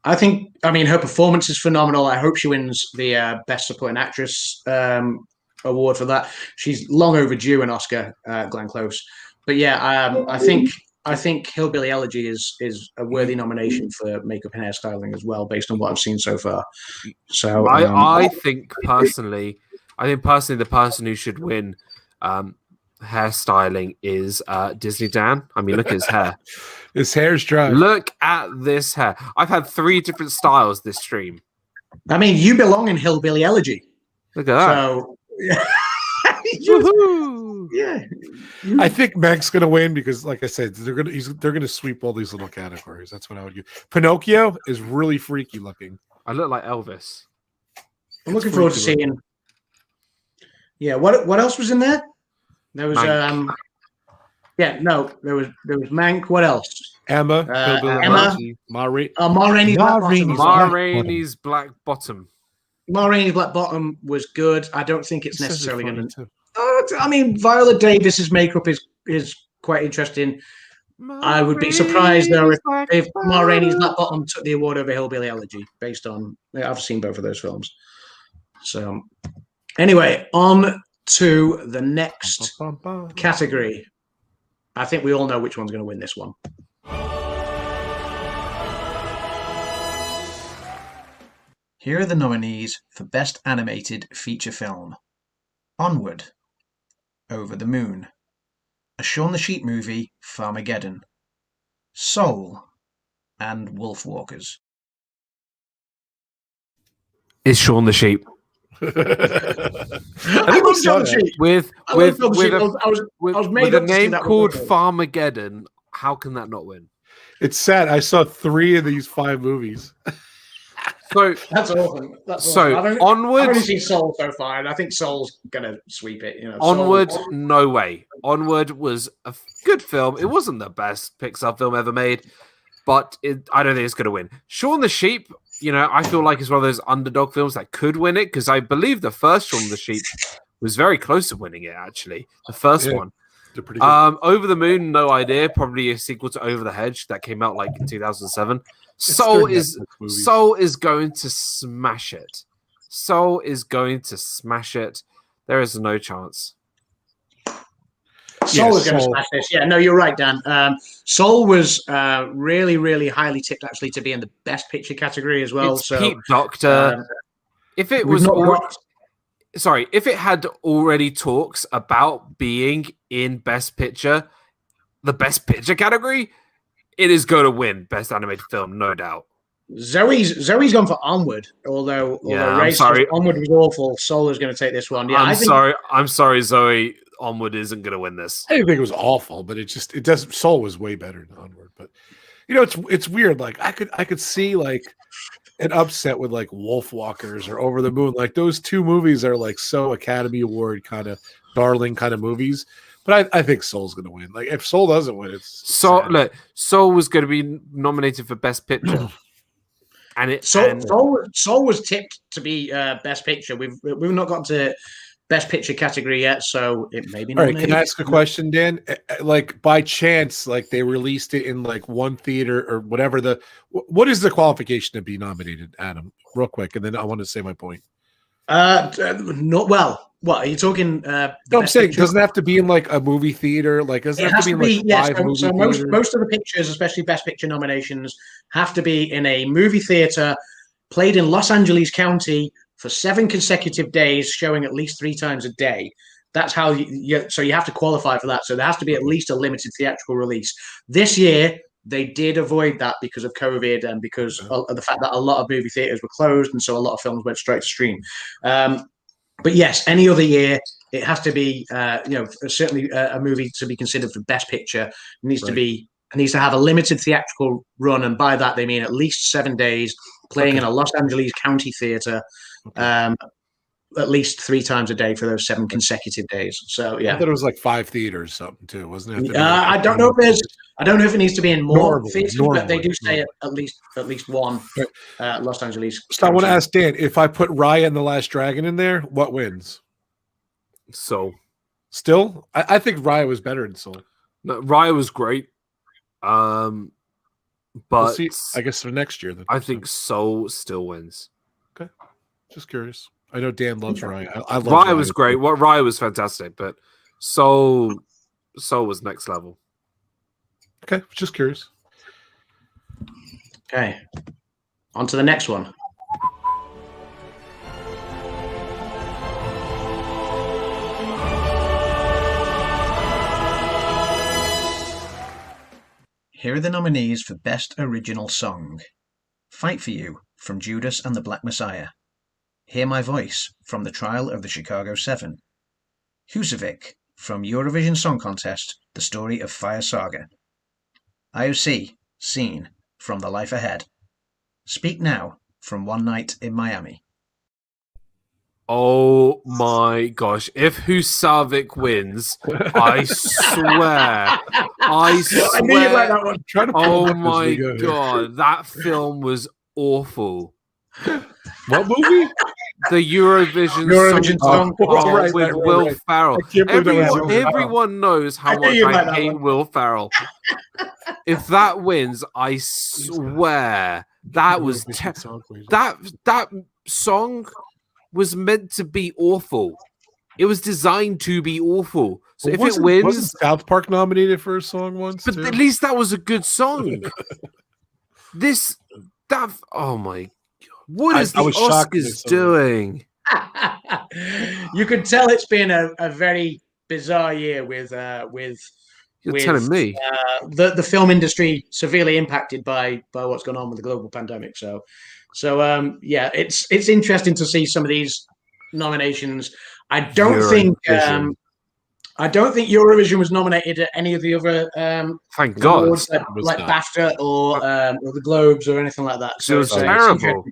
I mean, her performance is phenomenal. I hope she wins the Best Supporting Actress award for that. She's long overdue an Oscar, Glenn Close. But yeah, I think Hillbilly Elegy is a worthy nomination for makeup and hairstyling as well, based on what I've seen so far. So I think personally, the person who should win hairstyling is DizneyDan. I mean, look at his hair. His hair's dry. Look at this hair. I've had 3 different styles this stream. I mean, you belong in Hillbilly Elegy. Look at that. So yeah. I think Meg's gonna win because, like I said, they're gonna sweep all these little categories. That's what I would do. Pinocchio is really freaky looking. I look like Elvis. I'm looking forward to seeing. Yeah, what else was in there? There was Mank. there was Mank. What else? Emma, Ma Rainey's Black Bottom. Ma Rainey's Black Bottom. Ma Rainey's Black Bottom was good. I don't think it's necessarily going to. I mean, Viola Davis's makeup is quite interesting. I would be surprised though if Ma Rainey's Black Bottom took the award over Hillbilly Elegy, based on I've seen both of those films. So anyway, on to the next category. I think we all know which one's going to win this one. Here are the nominees for Best Animated Feature Film. Onward, Over the Moon, A Shaun the Sheep Movie, Farmageddon, Soul, and Wolfwalkers. It's Shaun the Sheep. I love Shaun the Sheep. With a name called Farmageddon. Farmageddon, how can that not win? It's sad. I saw 3 of these 5 movies. So that's awesome. Onward. I've only seen Soul so far, and I think Soul's gonna sweep it. You know, Onward, no way. Onward was a good film. It wasn't the best Pixar film ever made, but I don't think it's gonna win. Shaun the Sheep. You know, I feel like it's one of those underdog films that could win it because I believe the first Shaun the Sheep was very close to winning it. Actually, the first one. They're pretty good. Over the Moon, no idea. Probably a sequel to Over the Hedge that came out like in 2007. Soul is going to smash it. Soul is going to smash it. There is no chance. Soul is going to smash this. Yeah, no, you're right, Dan. Soul was really, really highly tipped actually to be in the Best Picture category as well. It's Pete Docter. If it was if it had already talks about being in Best Picture, the Best Picture category, it is going to win Best Animated Film, no doubt. Zoe's gone for Onward, although I'm sorry. Onward was awful. Soul is going to take this one. Yeah, I'm sorry, Zoe. Onward isn't going to win this. I didn't think it was awful, but it doesn't. Soul was way better than Onward, but you know, it's weird. Like I could see like an upset with like Wolfwalkers or Over the Moon. Like those 2 movies are like so Academy Award kind of darling kind of movies. But I think Soul's going to win. Like if Soul doesn't win, Soul was going to be nominated for Best Picture, and Soul was tipped to be Best Picture. We've not got to Best Picture category yet, so it may be nominated. All right, can I ask a question, Dan? Like by chance, like they released it in like one theater or whatever. What is the qualification to be nominated, Adam? Real quick, and then I want to say my point. Not well. What are you talking? No, I'm saying it doesn't have to be in like a movie theater. Like it has to be in like 5 movie theaters. Most of the pictures, especially Best Picture nominations, have to be in a movie theater, played in Los Angeles County for 7 consecutive days, showing at least 3 times a day. That's how so you have to qualify for that. So there has to be at least a limited theatrical release. This year, they did avoid that because of COVID and because of the fact that a lot of movie theaters were closed, and so a lot of films went straight to stream. But yes, any other year, it has to be, certainly a movie to be considered for Best Picture. It needs to have a limited theatrical run, and by that they mean at least 7 days, playing in a Los Angeles County theater, at least 3 times a day for those 7 consecutive days. So yeah, I thought it was like 5 theaters, something too, wasn't it? I don't know if it needs to be in more theaters, but they do say at least one Los Angeles. So I want to ask Dan, if I put Raya and the Last Dragon in there, what wins? Soul. Still, I think Raya was better than Soul. No, Raya was great. But We'll see, I guess for next year. Then, I think Soul still wins. Okay, just curious. I know Dan loves Raya. I love Raya was great. Raya was fantastic, but Soul was next level. Okay, just curious. Okay, on to the next one. Here are the nominees for Best Original Song. Fight for You from Judas and the Black Messiah. Hear My Voice from The Trial of the Chicago 7. Husavik from Eurovision Song Contest, The Story of Fire Saga. IOC, Scene from The Life Ahead. Speak Now from One Night in Miami. Oh my gosh. If Husavik wins, I swear. I swear. I knew you'd like that one. Oh my god. That film was awful. What movie? The Eurovision song with Will Ferrell. Everyone knows how much I hate Will Ferrell. If that wins, I swear that was that song was meant to be awful. It was designed to be awful. So if it wins, wasn't South Park nominated for a song once? But at least that was a good song. Oh my god! What is the Oscars doing? You could tell it's been a very bizarre year with telling me the film industry severely impacted by what's going on with the global pandemic. So yeah, it's interesting to see some of these nominations. I don't think Eurovision was nominated at any of the other thank God awards, like BAFTA or the Globes or anything like that. So it was terrible.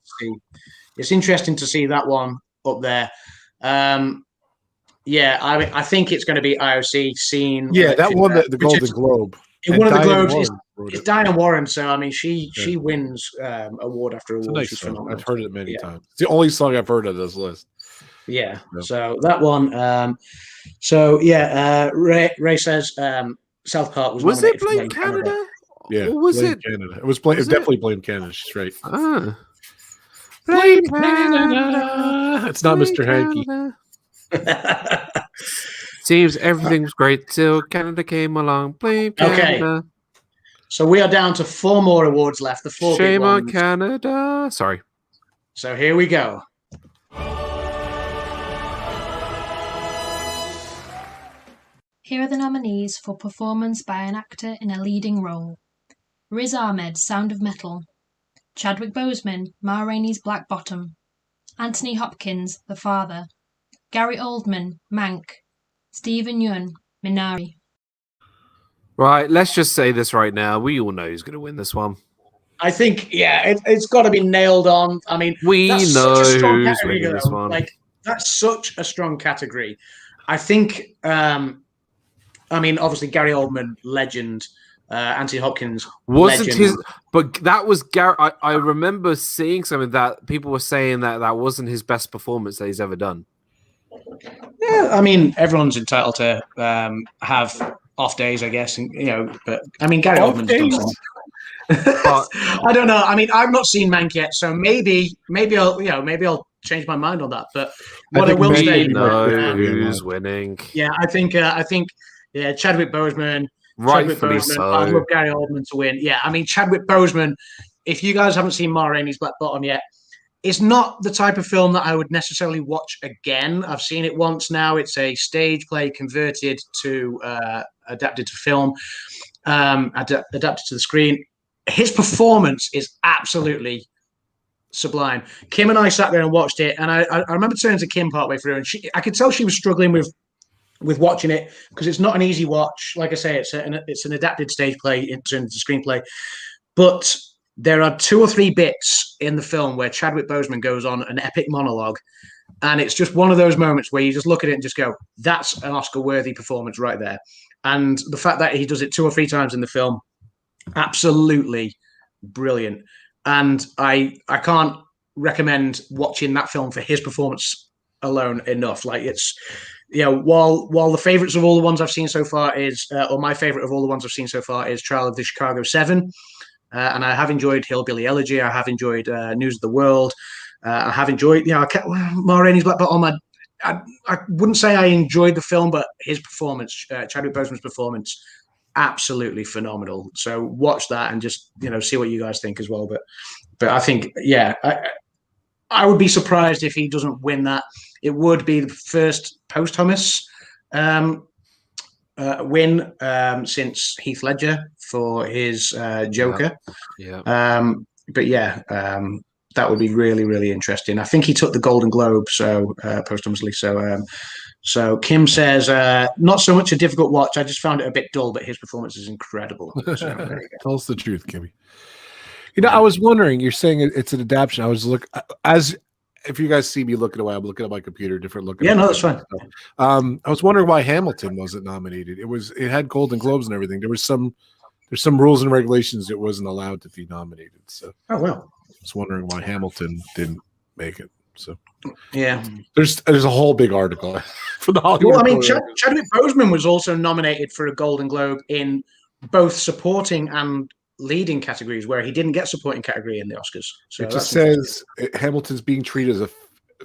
It's interesting to see that one up there. Yeah, I think it's going to be IOC Scene. Yeah, that won the Golden Globe. It won the Globes. It's Diane Warren, so I mean, she wins award after award. It's a nice song. I've heard it many times. It's the only song I've heard of this list. Yeah. So that one. Ray says South Park was it Blame Canada? Yeah, or was it Canada? It was definitely Blame Canada. She's right. Blame Canada. It's not Mr. Hanky. Seems everything was great till Canada came along. Blame Canada. Okay. So we are down to 4 more awards left. The 4 Shame big ones. on Canada. Sorry. So here we go. Here are the nominees for performance by an actor in a leading role. Riz Ahmed, Sound of Metal. Chadwick Boseman, Ma Rainey's Black Bottom. Anthony Hopkins, The Father. Gary Oldman, Mank. Stephen Yeun, Minari. Right, let's just say this right now. We all know who's going to win this one. I think, it's got to be nailed on. I mean, we know who's winning this one. Like, that's such a strong category. I think, obviously Gary Oldman, legend. Anthony Hopkins wasn't legend. but that was Gary. I remember seeing something that people were saying that wasn't his best performance that he's ever done. Yeah, I mean, everyone's entitled to have off days, I guess, and but I mean, Gary Oldman's done something. I don't know. I mean, I've not seen Mank yet, so maybe I'll change my mind on that. But what I will say, who's winning? Yeah, I think Chadwick Boseman. Rightfully so. I'd love Gary Oldman to win. Yeah, I mean, Chadwick Boseman, if you guys haven't seen Ma Rainey's Black Bottom yet, it's not the type of film that I would necessarily watch again. I've seen it once now. It's a stage play converted to adapted to film, adapted to the screen. His performance is absolutely sublime. Kim and I sat there and watched it, and I remember turning to Kim partway through, and I could tell she was struggling with watching it because it's not an easy watch. Like I say, it's an adapted stage play in terms of screenplay, but there are 2 or 3 bits in the film where Chadwick Boseman goes on an epic monologue, and it's just one of those moments where you just look at it and just go, that's an Oscar-worthy performance right there. And the fact that he does it 2 or 3 times in the film, absolutely brilliant. And I can't recommend watching that film for his performance alone enough. Like, it's while the favorites of all the ones I've seen so far is, or my favorite of all the ones I've seen so far is Trial of the Chicago 7. and I have enjoyed Hillbilly Elegy. I have enjoyed News of the World. I have enjoyed, Ma Rainey's Black Bottom. I wouldn't say I enjoyed the film, but his performance, Chadwick Boseman's performance, absolutely phenomenal. So watch that and just see what you guys think as well. But I think I would be surprised if he doesn't win that. It would be the first posthumous win since Heath Ledger for his Joker. That would be really, really interesting. I think he took the Golden Globe posthumously. So Kim says, not so much a difficult watch. I just found it a bit dull, but his performance is incredible. So, tell us the truth, Kimmy. I was wondering, you're saying it's an adaptation. I was if you guys see me looking away, I'm looking at my computer, different looking. Yeah, no, that's fine. I was wondering why Hamilton wasn't nominated. It had Golden Globes and everything. There's some rules and regulations it wasn't allowed to be nominated. So I was wondering why Hamilton didn't make it. So yeah, there's a whole big article for the Hollywood. Well, I mean, Chadwick Boseman was also nominated for a Golden Globe in both supporting and leading categories, where he didn't get supporting category in the Oscars. So it just says Hamilton's being treated as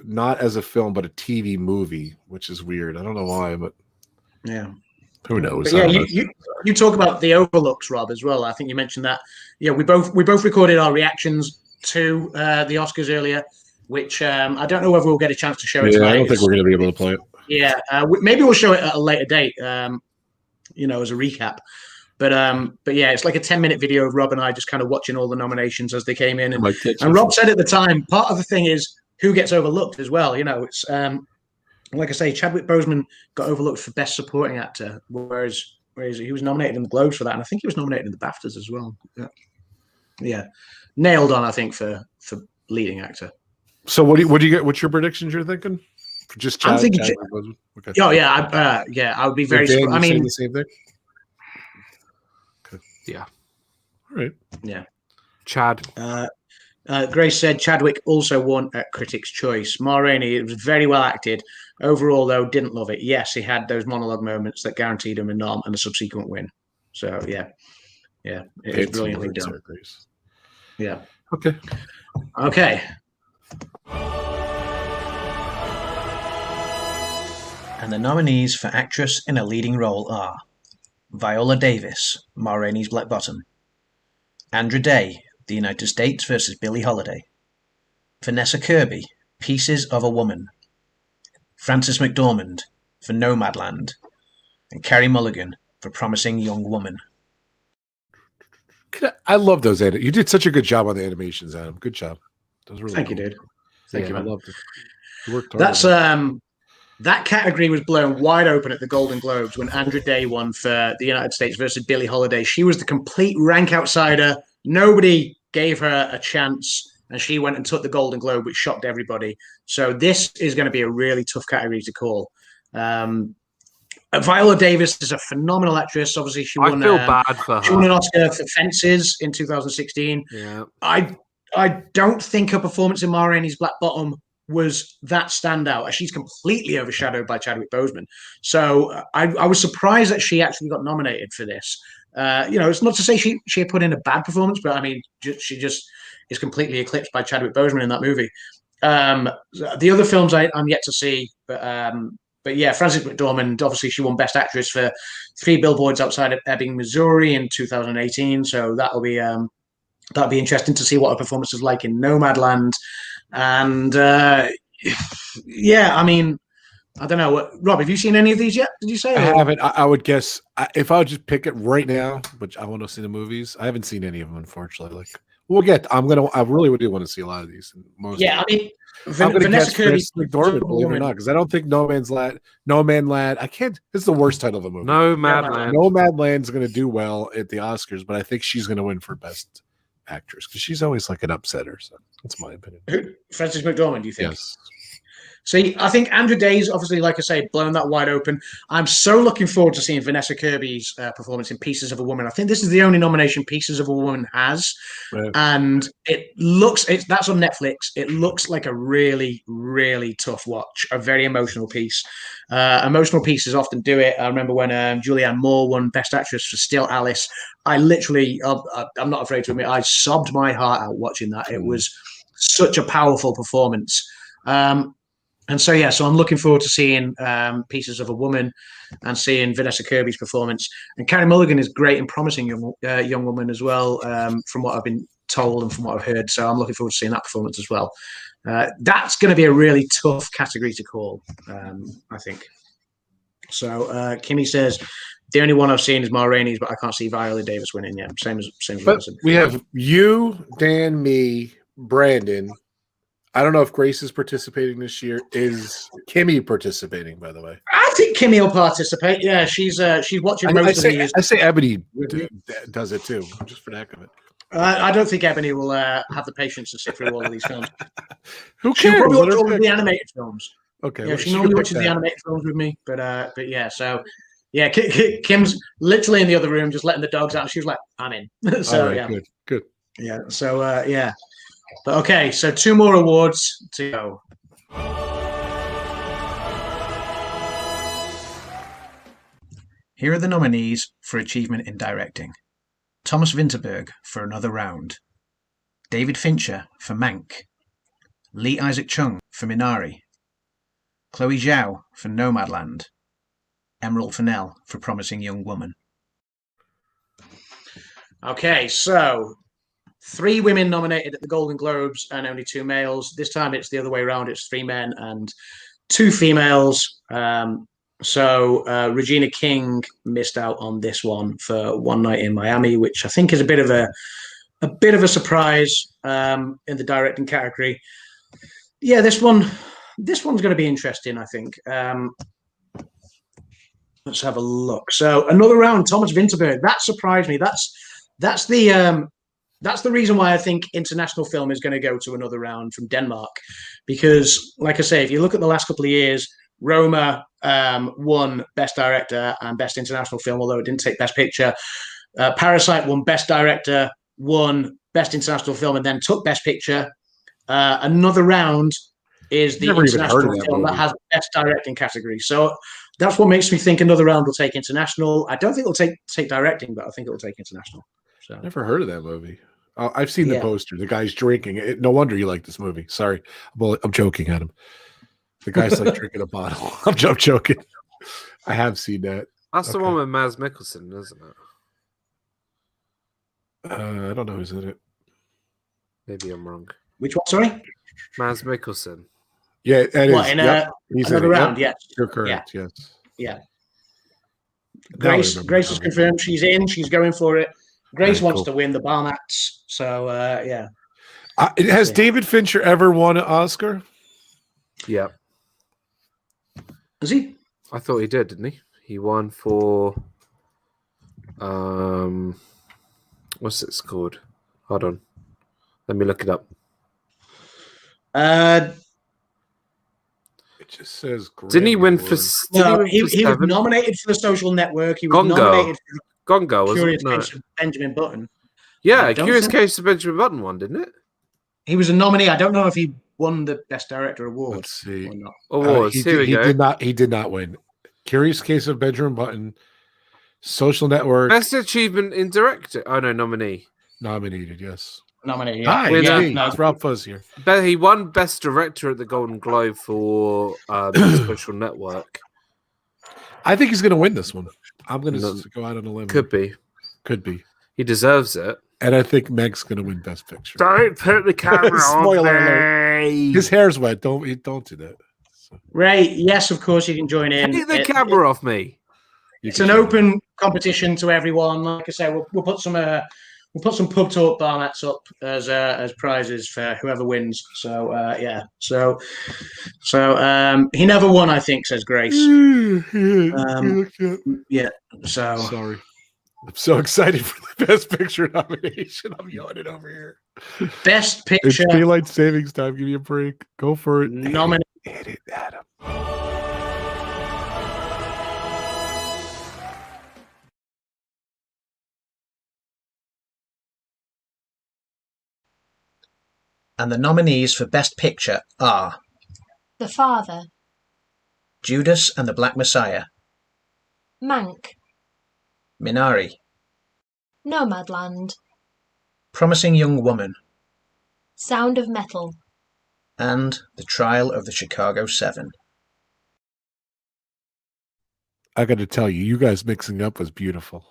not as a film but a TV movie, which is weird. I don't know why, but yeah, who knows? But yeah, you talk about the overlooks, Rob, as well. I think you mentioned that. Yeah, we both recorded our reactions to the Oscars earlier, which I don't know whether we'll get a chance to show it tonight. I don't think we're going to be able to play it. Yeah, maybe we'll show it at a later date. As a recap. But yeah, it's like a 10-minute video of Rob and I just kind of watching all the nominations as they came in. And Rob said at the time, part of the thing is who gets overlooked as well. It's like I say, Chadwick Boseman got overlooked for Best Supporting Actor, whereas he was nominated in the Globes for that, and I think he was nominated in the BAFTAs as well. Yeah, nailed on, I think, for leading actor. So what do you get? What's your predictions you're thinking? For just Chad, I'm thinking. Okay. Oh yeah, I would be very. I mean, the same thing. Yeah. All right. Yeah. Chad. Grace said Chadwick also won at Critics' Choice. Ma Rainey, it was very well acted. Overall, though, didn't love it. Yes, he had those monologue moments that guaranteed him a nom and a subsequent win. So, yeah, it was brilliantly done. Yeah. Okay. And the nominees for actress in a leading role are Viola Davis, Ma Rainey's Black Bottom; Andra Day, The United States versus Billie Holiday; Vanessa Kirby, Pieces of a Woman; Frances McDormand for Nomadland; and Carey Mulligan for Promising Young Woman. I love those. You did such a good job on the animations, Adam. Good job. That was really Thank cool. you, dude. Thank you, man. I loved it. You worked hard. That's that category was blown wide open at the Golden Globes when Andra Day won for The United States versus Billie Holiday. She was the complete rank outsider. Nobody gave her a chance, and she went and took the Golden Globe, which shocked everybody. So this is going to be a really tough category to call. Viola Davis is a phenomenal actress. Obviously, she won. I feel bad for her. She won an Oscar for Fences in 2016. Yeah. I don't think her performance in Ma Rainey's Black Bottom was that standout. She's completely overshadowed by Chadwick Boseman. So I was surprised that she actually got nominated for this. It's not to say she had put in a bad performance, but I mean, she just is completely eclipsed by Chadwick Boseman in that movie. The other films I'm yet to see, but yeah, Frances McDormand, obviously she won Best Actress for 3 Billboards Outside of Ebbing, Missouri in 2018. So that'll be interesting to see what her performance is like in Nomadland. And yeah, I mean, I don't know. Rob, have you seen any of these yet? Did you say? I haven't. I would guess if I would just pick it right now, which I want to see the movies. I haven't seen any of them, unfortunately. Like we'll get. I really do want to see a lot of these. I mean, Vanessa Kirby, McDormand, believe it or not, because I don't think No Man Land. I can't. This is the worst title of a movie. Nomadland's going to do well at the Oscars, but I think she's going to win for Best Actress because she's always like an upsetter. So that's my opinion. Frances McDormand, do you think? Yes. See, I think Andrew Day's obviously, like I say, blown that wide open. I'm so looking forward to seeing Vanessa Kirby's performance in Pieces of a Woman. I think this is the only nomination Pieces of a Woman has, and that's on Netflix. It looks like a really, really tough watch, a very emotional piece. Emotional pieces often do it. I remember when Julianne Moore won Best Actress for Still Alice. I literally, I'm not afraid to admit, I sobbed my heart out watching that. It was such a powerful performance. And so I'm looking forward to seeing Pieces of a Woman and seeing Vanessa Kirby's performance. And Carey Mulligan is great and promising young woman as well, from what I've been told and from what I've heard. So I'm looking forward to seeing that performance as well. That's going to be a really tough category to call, I think. So Kimmy says the only one I've seen is Ma Rainey's, but I can't see Viola Davis winning yet. Same as we have you, Dan, me, Brandon. I don't know if Grace is participating this year. Is Kimmy participating, by the way? I think Kimmy will participate. Yeah, she's watching most of these. I say Ebony does it too, just for the heck of it. I don't think Ebony will have the patience to sit through all of these films. Who cares? She'll probably watch all of the animated films. Okay. Yeah, she normally watches the animated films with me, but yeah. So yeah, Kim's literally in the other room, just letting the dogs out. And she was like, "I'm in." So right, yeah, good. Yeah. So yeah. But okay, so 2 more awards to go. Here are the nominees for achievement in directing. Thomas Vinterberg for Another Round, David Fincher for Mank, Lee Isaac Chung for Minari, Chloe Zhao for Nomadland, Emerald Fennell for Promising Young Woman. Okay, so 3 women nominated at the Golden Globes and only 2 males. This time it's the other way around. It's 3 men and 2 females. So Regina King missed out on this one for One Night in Miami, which I think is a bit of a surprise in the directing category. Yeah, this one's going to be interesting, I think. Let's have a look. So Another Round, Thomas Vinterberg. That surprised me. That's the reason why I think international film is going to go to Another Round from Denmark, because, like I say, if you look at the last couple of years, Roma won Best Director and Best International Film, although it didn't take Best Picture. Parasite won Best Director, won Best International Film, and then took Best Picture. Another Round is the international film that has Best Directing category. So that's what makes me think Another Round will take international. I don't think it'll take directing, but I think it'll take international. So. Never heard of that movie. I've seen the poster. The guy's drinking. No wonder you like this movie. Sorry. I'm joking, Adam. The guy's like drinking a bottle. I'm joking. I have seen that. That's the one with Mads Mikkelsen, isn't it? I don't know who's in it. Maybe I'm wrong. Which one, sorry? Mads Mikkelsen. Yeah, that what, is. He's Another Round, yes. You're correct, yes. Yeah. Grace is confirmed. She's in. She's going for it. Grace wants to win the Barmats. So, yeah. Has David Fincher ever won an Oscar? Yeah. Has he? I thought he did, didn't he? He won for what's it called? Hold on. Let me look it up. It just says didn't he win for he was nominated for The Social Network. He was nominated for Gongo, Curious Case of Benjamin Button. Yeah, Curious Case of Benjamin Button won, didn't it? He was a nominee. I don't know if he won the Best Director award. Let's see. Or not. Awards. Here we go. He did not win. Curious Case of Benjamin Button, Social Network. Best Achievement in Director. Oh no, nominee. Nominated, yes. Nominee. Yeah. Hi, it's RobFuz here. But he won Best Director at the Golden Globe for Social Network. I think he's going to win this one. I'm going to go out on a limb. Could be. He deserves it. And I think Meg's going to win Best Picture. Don't put the camera Spoiler on alert. His hair's wet. Don't do that. So. Ray, yes, of course you can join in. Take the camera off me. It's an open competition to everyone. Like I say, we'll put some pub talk bar mats up as prizes for whoever wins. So yeah. So he never won, I think, says Grace. Yeah. So sorry. I'm so excited for the Best Picture nomination. I'm yawning over here. Best Picture. It's daylight savings time. Give me a break. Go for it. Nominated Hit it, Adam. And the nominees for Best Picture are The Father, Judas and the Black Messiah, Mank, Minari, Nomadland, Promising Young Woman, Sound of Metal. and The Trial of the Chicago 7. I got to tell you, you guys mixing up was beautiful.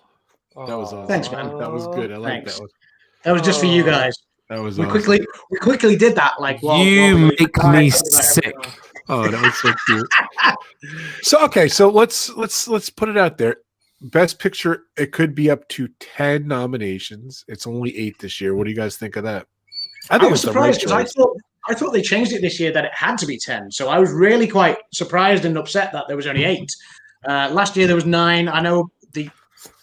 That was awesome. Thanks, man. That was good. I like Thanks. that one. That was just for you guys. That was We awesome. quickly did that. Like, You make me sick. Oh, that was so cute. So let's put it out there. Best Picture, it could be up to 10 nominations. It's only 8 this year. What do you guys think of that? I think was it's the right surprised because choice. I thought they changed it this year that it had to be 10. So I was really quite surprised and upset that there was only 8. Last year there was 9. I know the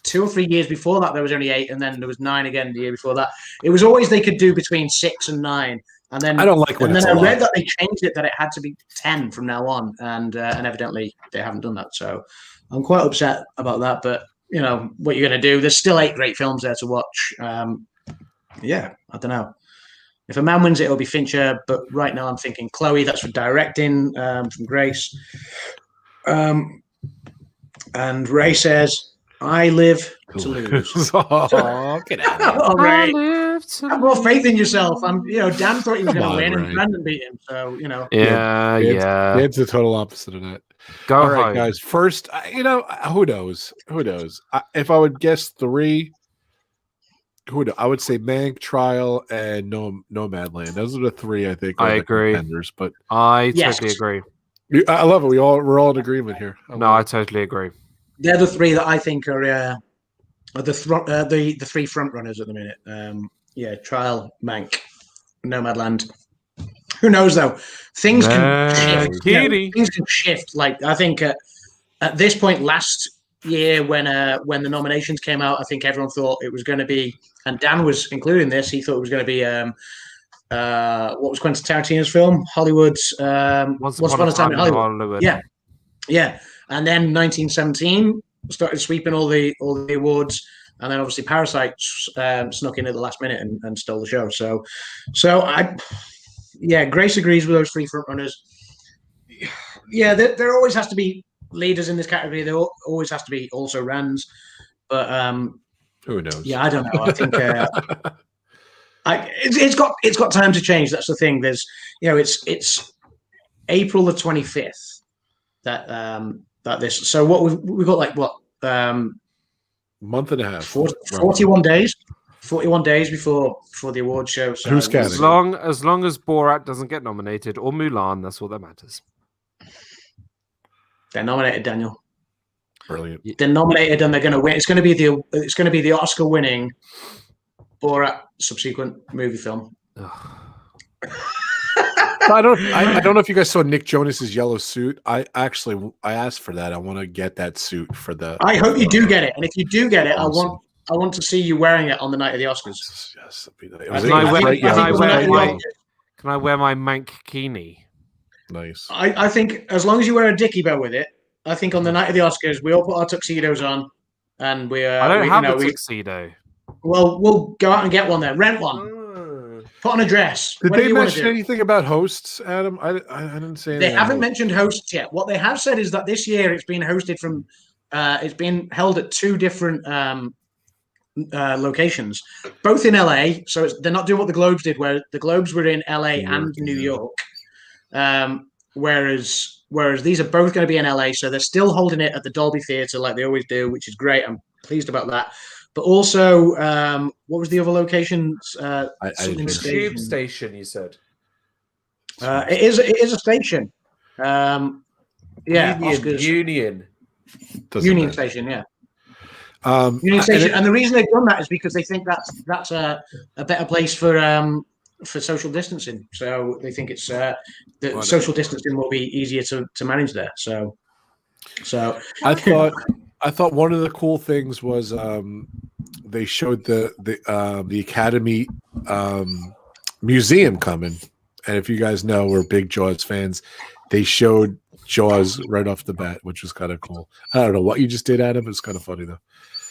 2 or 3 years before that there was only 8, and then there was 9 again the year before that. It was always they could do between 6 and 9. And then I don't like when and it's then a I read lot. that they changed it that it had to be 10 from now on, and evidently they haven't done that. So I'm quite upset about that. But you know what you're going to do. There's still 8 great films there to watch. Yeah, I don't know. If a man wins it, it'll be Fincher. But right now I'm thinking Chloe. That's for directing from Grace. And Ray says, "I live to lose." Oh, get out of here. All right. Have more faith in yourself. Dan thought he was Come going to on, win, Ray. and Brandon beat him. So Yeah. It's the total opposite of that. Go All right, home. guys. First, who knows? Who knows? If I would guess 3, I would say Mank, Trial, and Nomadland. Those are the 3 I think. Are I the agree. contenders, but I Yes. totally agree. I love it. We're all in agreement here. No, I totally agree. they're the 3 that I think are the 3 front runners at the minute. Trial, Mank, Nomadland. Who knows though? Things can shift. Kitty. Things can shift. Like I think at this point last year when the nominations came out, I think everyone thought it was going to be, and Dan was including this. He thought it was going to be what was Quentin Tarantino's film, Hollywood's Once Upon a Time in Hollywood. Yeah. And then 1917 started sweeping all the awards, and then obviously Parasite snuck in at the last minute and stole the show. So Grace agrees with those 3 front runners. Yeah, there always has to be leaders in this category. There always has to be also Rands, but Who knows? yeah, I don't know. I think it's got time to change. That's the thing. There's it's April the 25th that this. So what we've got like what month and a half. 41 days. 41 days before the award show. So Who's counting? As long as Borat doesn't get nominated or Mulan, that's all that matters. They're nominated, Daniel. Brilliant. They're nominated and they're going to win. It's going to be the Oscar-winning Borat subsequent movie film. I don't know if you guys saw Nick Jonas's yellow suit. I asked for that. I want to get that suit for the. I hope you do get it, and if you do get it, Awesome. I want to see you wearing it on the night of the Oscars. Yes, Can I wear my mankini? Nice. I think as long as you wear a dicky bow with it, I think on the night of the Oscars we all put our tuxedos on, and I don't have a tuxedo. Well, we'll go out and get one then. Rent one. Put on a dress. Did Whatever they you wanna mention do. anything about hosts, Adam? I didn't say anything. They haven't mentioned hosts yet. What they have said is that this year it's been hosted from, it's been held at 2 different locations, both in LA. So they're not doing what the Globes did, where the Globes were in LA and New York. Whereas these are both going to be in LA. So they're still holding it at the Dolby Theatre like they always do, which is great. I'm pleased about that. But also, what was the other location? Tube station, you said. It is a station. Union Station, yeah. Union Station, and the reason they've done that is because they think that's a better place for social distancing. So they think it's that social distancing will be easier to manage there. So I thought one of the cool things was they showed the Academy Museum coming, and if you guys know, we're big Jaws fans. they showed Jaws right off the bat, which was kind of cool. I don't know what you just did, Adam. It's kind of funny though.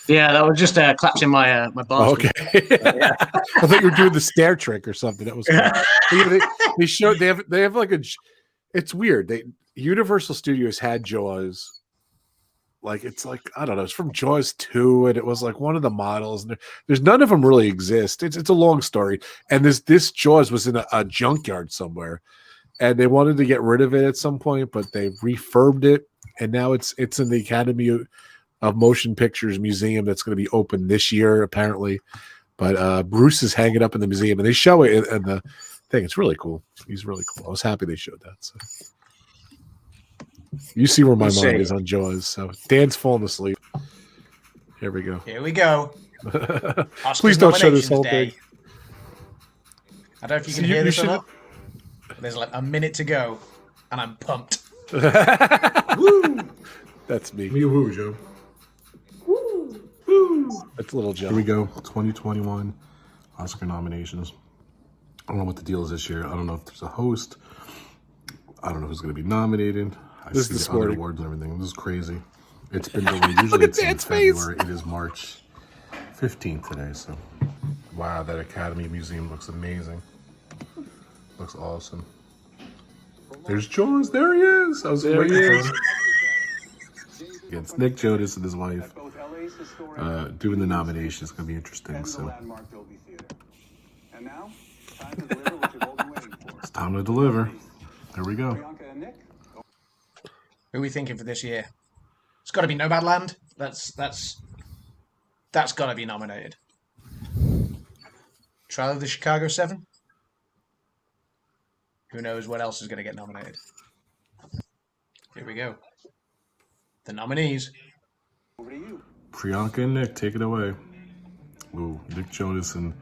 Yeah, that was just claps in my my bar. Oh, okay. I thought you were doing the stair trick or something. That was cool. Yeah, they showed they have like a. It's weird. Universal Studios had Jaws. Like it's like I don't know. It's from Jaws 2, and it was like one of the models. And there's none of them really exist. It's a long story, and this Jaws was in a junkyard somewhere, and they wanted to get rid of it at some point, but they refurbed it, and now it's in the Academy of Motion Pictures Museum that's going to be open this year apparently. But Bruce is hanging up in the museum, and they show it in the thing. It's really cool. He's really cool. I was happy they showed that. So. You see where my mind is on Jaws. So Dan's falling asleep. Here we go. Here we go. Please don't show this whole thing. I don't know if you can hear this or not. There's like a minute to go, and I'm pumped. Woo! That's me. Me woo, Joe. Woo! That's a little Joe. Here we go. 2021 Oscar nominations. I don't know what the deal is this year. I don't know if there's a host. I don't know who's going to be nominated. This is the other awards and everything. This is crazy. It's been the way. Usually it's in February. It is March 15th today. So, wow, that Academy Museum looks amazing. Looks awesome. There's Jaws. There he is. I was waiting for him. It's Nick Jonas and his wife doing the nomination. It's going to be interesting. So, it's time to deliver. There we go. Who are we thinking for this year? It's got to be Nomadland. That's got to be nominated. Trial of the Chicago 7. Who knows what else is going to get nominated? Here we go. The nominees. Priyanka and Nick, take it away. Ooh, Nick Jonas and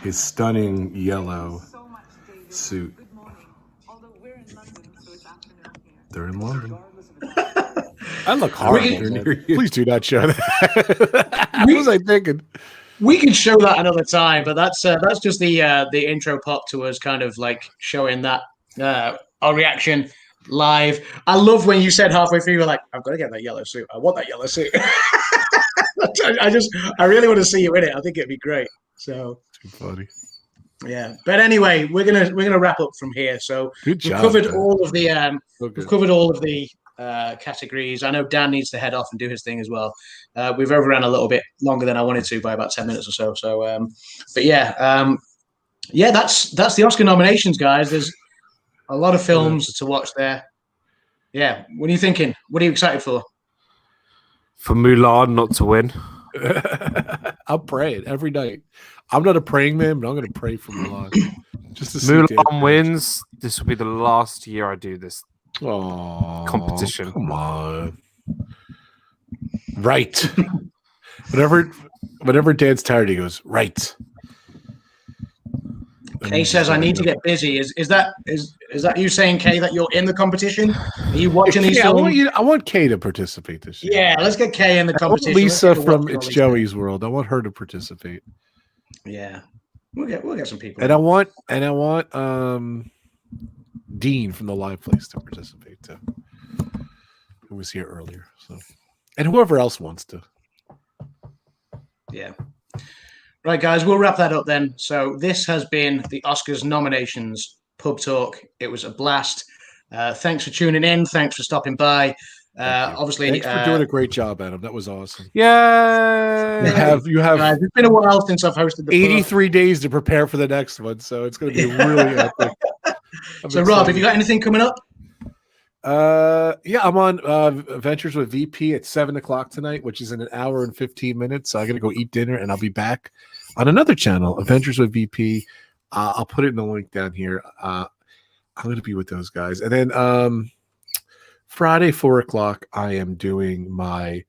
his stunning yellow suit. They're in London. I look horrible. Please do not show that. What was I thinking? We can show that another time, but that's just the intro pop to us, kind of like showing that our reaction live. I love when you said halfway through, you were like, "I've got to get that yellow suit. I want that yellow suit." I really want to see you in it. I think it'd be great. So too funny. Yeah, but anyway, we're gonna wrap up from here. So good job, we've covered all of the we've covered all of the categories. I know Dan needs to head off and do his thing as well. We've overrun a little bit longer than I wanted to by about 10 minutes or so. So, but yeah, that's the Oscar nominations, guys. There's a lot of films to watch there. Yeah, what are you thinking? What are you excited for? For Mulan not to win. I'm praying every night. I'm not a praying man, but I'm going to pray for Mulan. Just to see Mulan wins. This will be the last year I do this competition. Come on. Right. whenever Dan's tired, he goes, right. Kay says, I need to get busy. Is that you saying, Kay, that you're in the competition? Are you watching these films? I want Kay to participate this year. Yeah, let's get Kay in the competition. Lisa from It's Joey's World. I want her to participate. Yeah. We'll get some people. And I want Dean from the Live Place to participate too. Who was here earlier. So, and whoever else wants to. Yeah. Right, guys, we'll wrap that up then. So this has been the Oscars nominations Pub Talk. It was a blast. Thanks for tuning in. Thanks for stopping by. Obviously, thanks for doing a great job, Adam. That was awesome. Yeah, you have. It's been a while since I've hosted the 83 days to prepare for the next one, so it's going to be really epic. So, Rob, have you got anything coming up? Yeah, I'm on Adventures with VP at 7:00 tonight, which is in an hour and 15 minutes. So I got to go eat dinner, and I'll be back on another channel, Adventures with VP. I'll put it in the link down here. I'm going to be with those guys, and then Friday 4:00, I am doing my.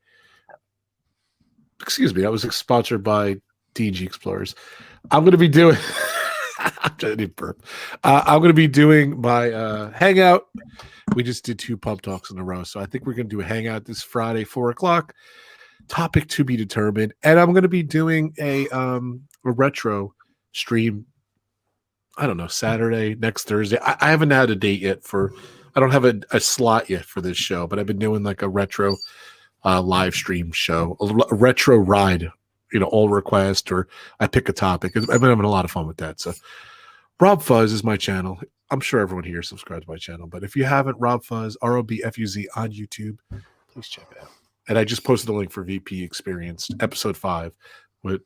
Excuse me, I was sponsored by DG Explorers. I'm going to be doing. I'm trying to burp. I'm going to be doing my hangout. We just did 2 pub talks in a row, so I think we're going to do a hangout this Friday 4:00. Topic to be determined, and I'm going to be doing a retro stream. I don't know, Saturday, next Thursday. I haven't had a date yet for I don't have a slot yet for this show, but I've been doing like a retro live stream show, a retro ride, all request, or I pick a topic. I've been having a lot of fun with that. So RobFuz is my channel. I'm sure everyone here subscribes to my channel, but if you haven't, RobFuz, ROBFUZ on YouTube, please check it out. And I just posted a link for VP Experienced, episode 5 with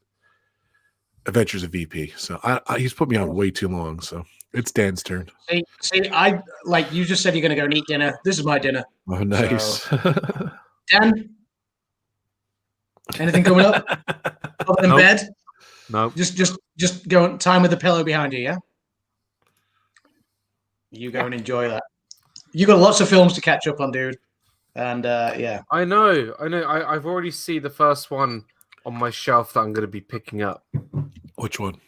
Adventures of VP. So he's put me on way too long. So it's Dan's turn. See, I like you just said you're going to go and eat dinner. This is my dinner. Oh, nice. So, Dan, anything coming up other than bed? No. Just go on time with the pillow behind you. Yeah. You go and enjoy that. You got lots of films to catch up on, dude. And yeah, I know. I've already seen the first one on my shelf that I'm going to be picking up. Which one?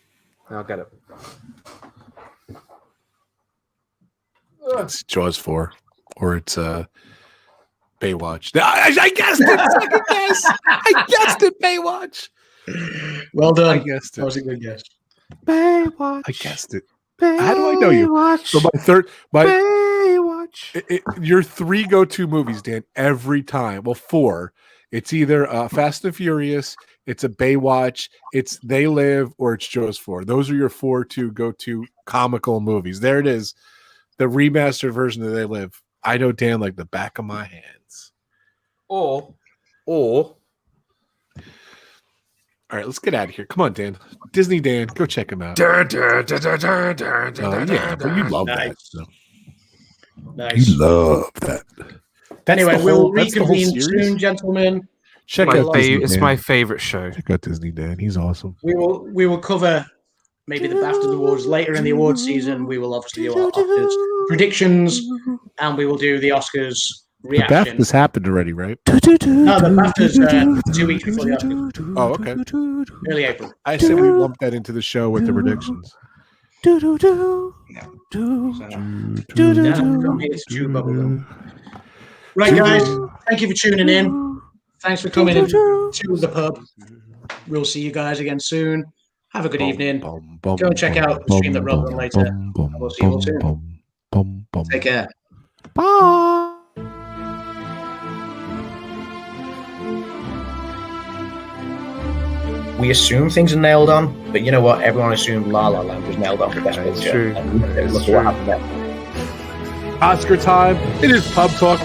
I'll get it. It's Jaws 4, or it's Baywatch. I guessed it. Second guess. I guessed it. Baywatch. Well done. I guessed it. That was a good guess. Baywatch. I guessed it. How do I know you? So your 3 go-to movies, Dan, every time. Well, 4. It's either Fast and Furious, it's a Baywatch, it's They Live, or it's Jaws 4. Those are your 4 go-to comical movies. There it is, the remastered version of They Live. I know Dan like the back of my hands. Or. All right, let's get out of here. Come on, Dan. DizneyDan, go check him out. Yeah, but you love that. So. Nice. You love that. Anyway, we'll reconvene soon, gentlemen. Check out Disney, it's Dan. my favorite show. Check out DizneyDan. He's awesome. We will cover maybe the BAFTA awards later in the award season. We will obviously do our Oscars predictions, and we will do the Oscars reaction. The BAFTA's happened already, right? No, the BAFTA's 2 weeks before the Oscars. Oh, okay. Early April. I said we lumped that into the show with the predictions. Right, guys. Thank you for tuning in. Thanks for coming in to the pub. We'll see you guys again soon. Have a good evening. Go and check out the stream that Rob done later. And we'll see you all soon. Take care. Bye. We assume things are nailed on, but you know what? Everyone assumed La La Land was nailed on for Best Picture. True. And look at what happened there. Oscar time. It is pub talk.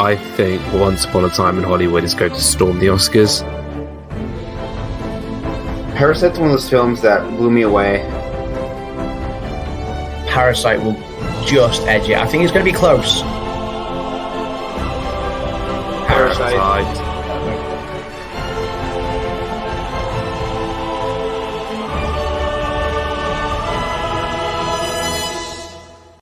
I think Once Upon a Time in Hollywood is going to storm the Oscars. Parasite's one of those films that blew me away. Parasite will just edge it. I think it's going to be close. Parasite.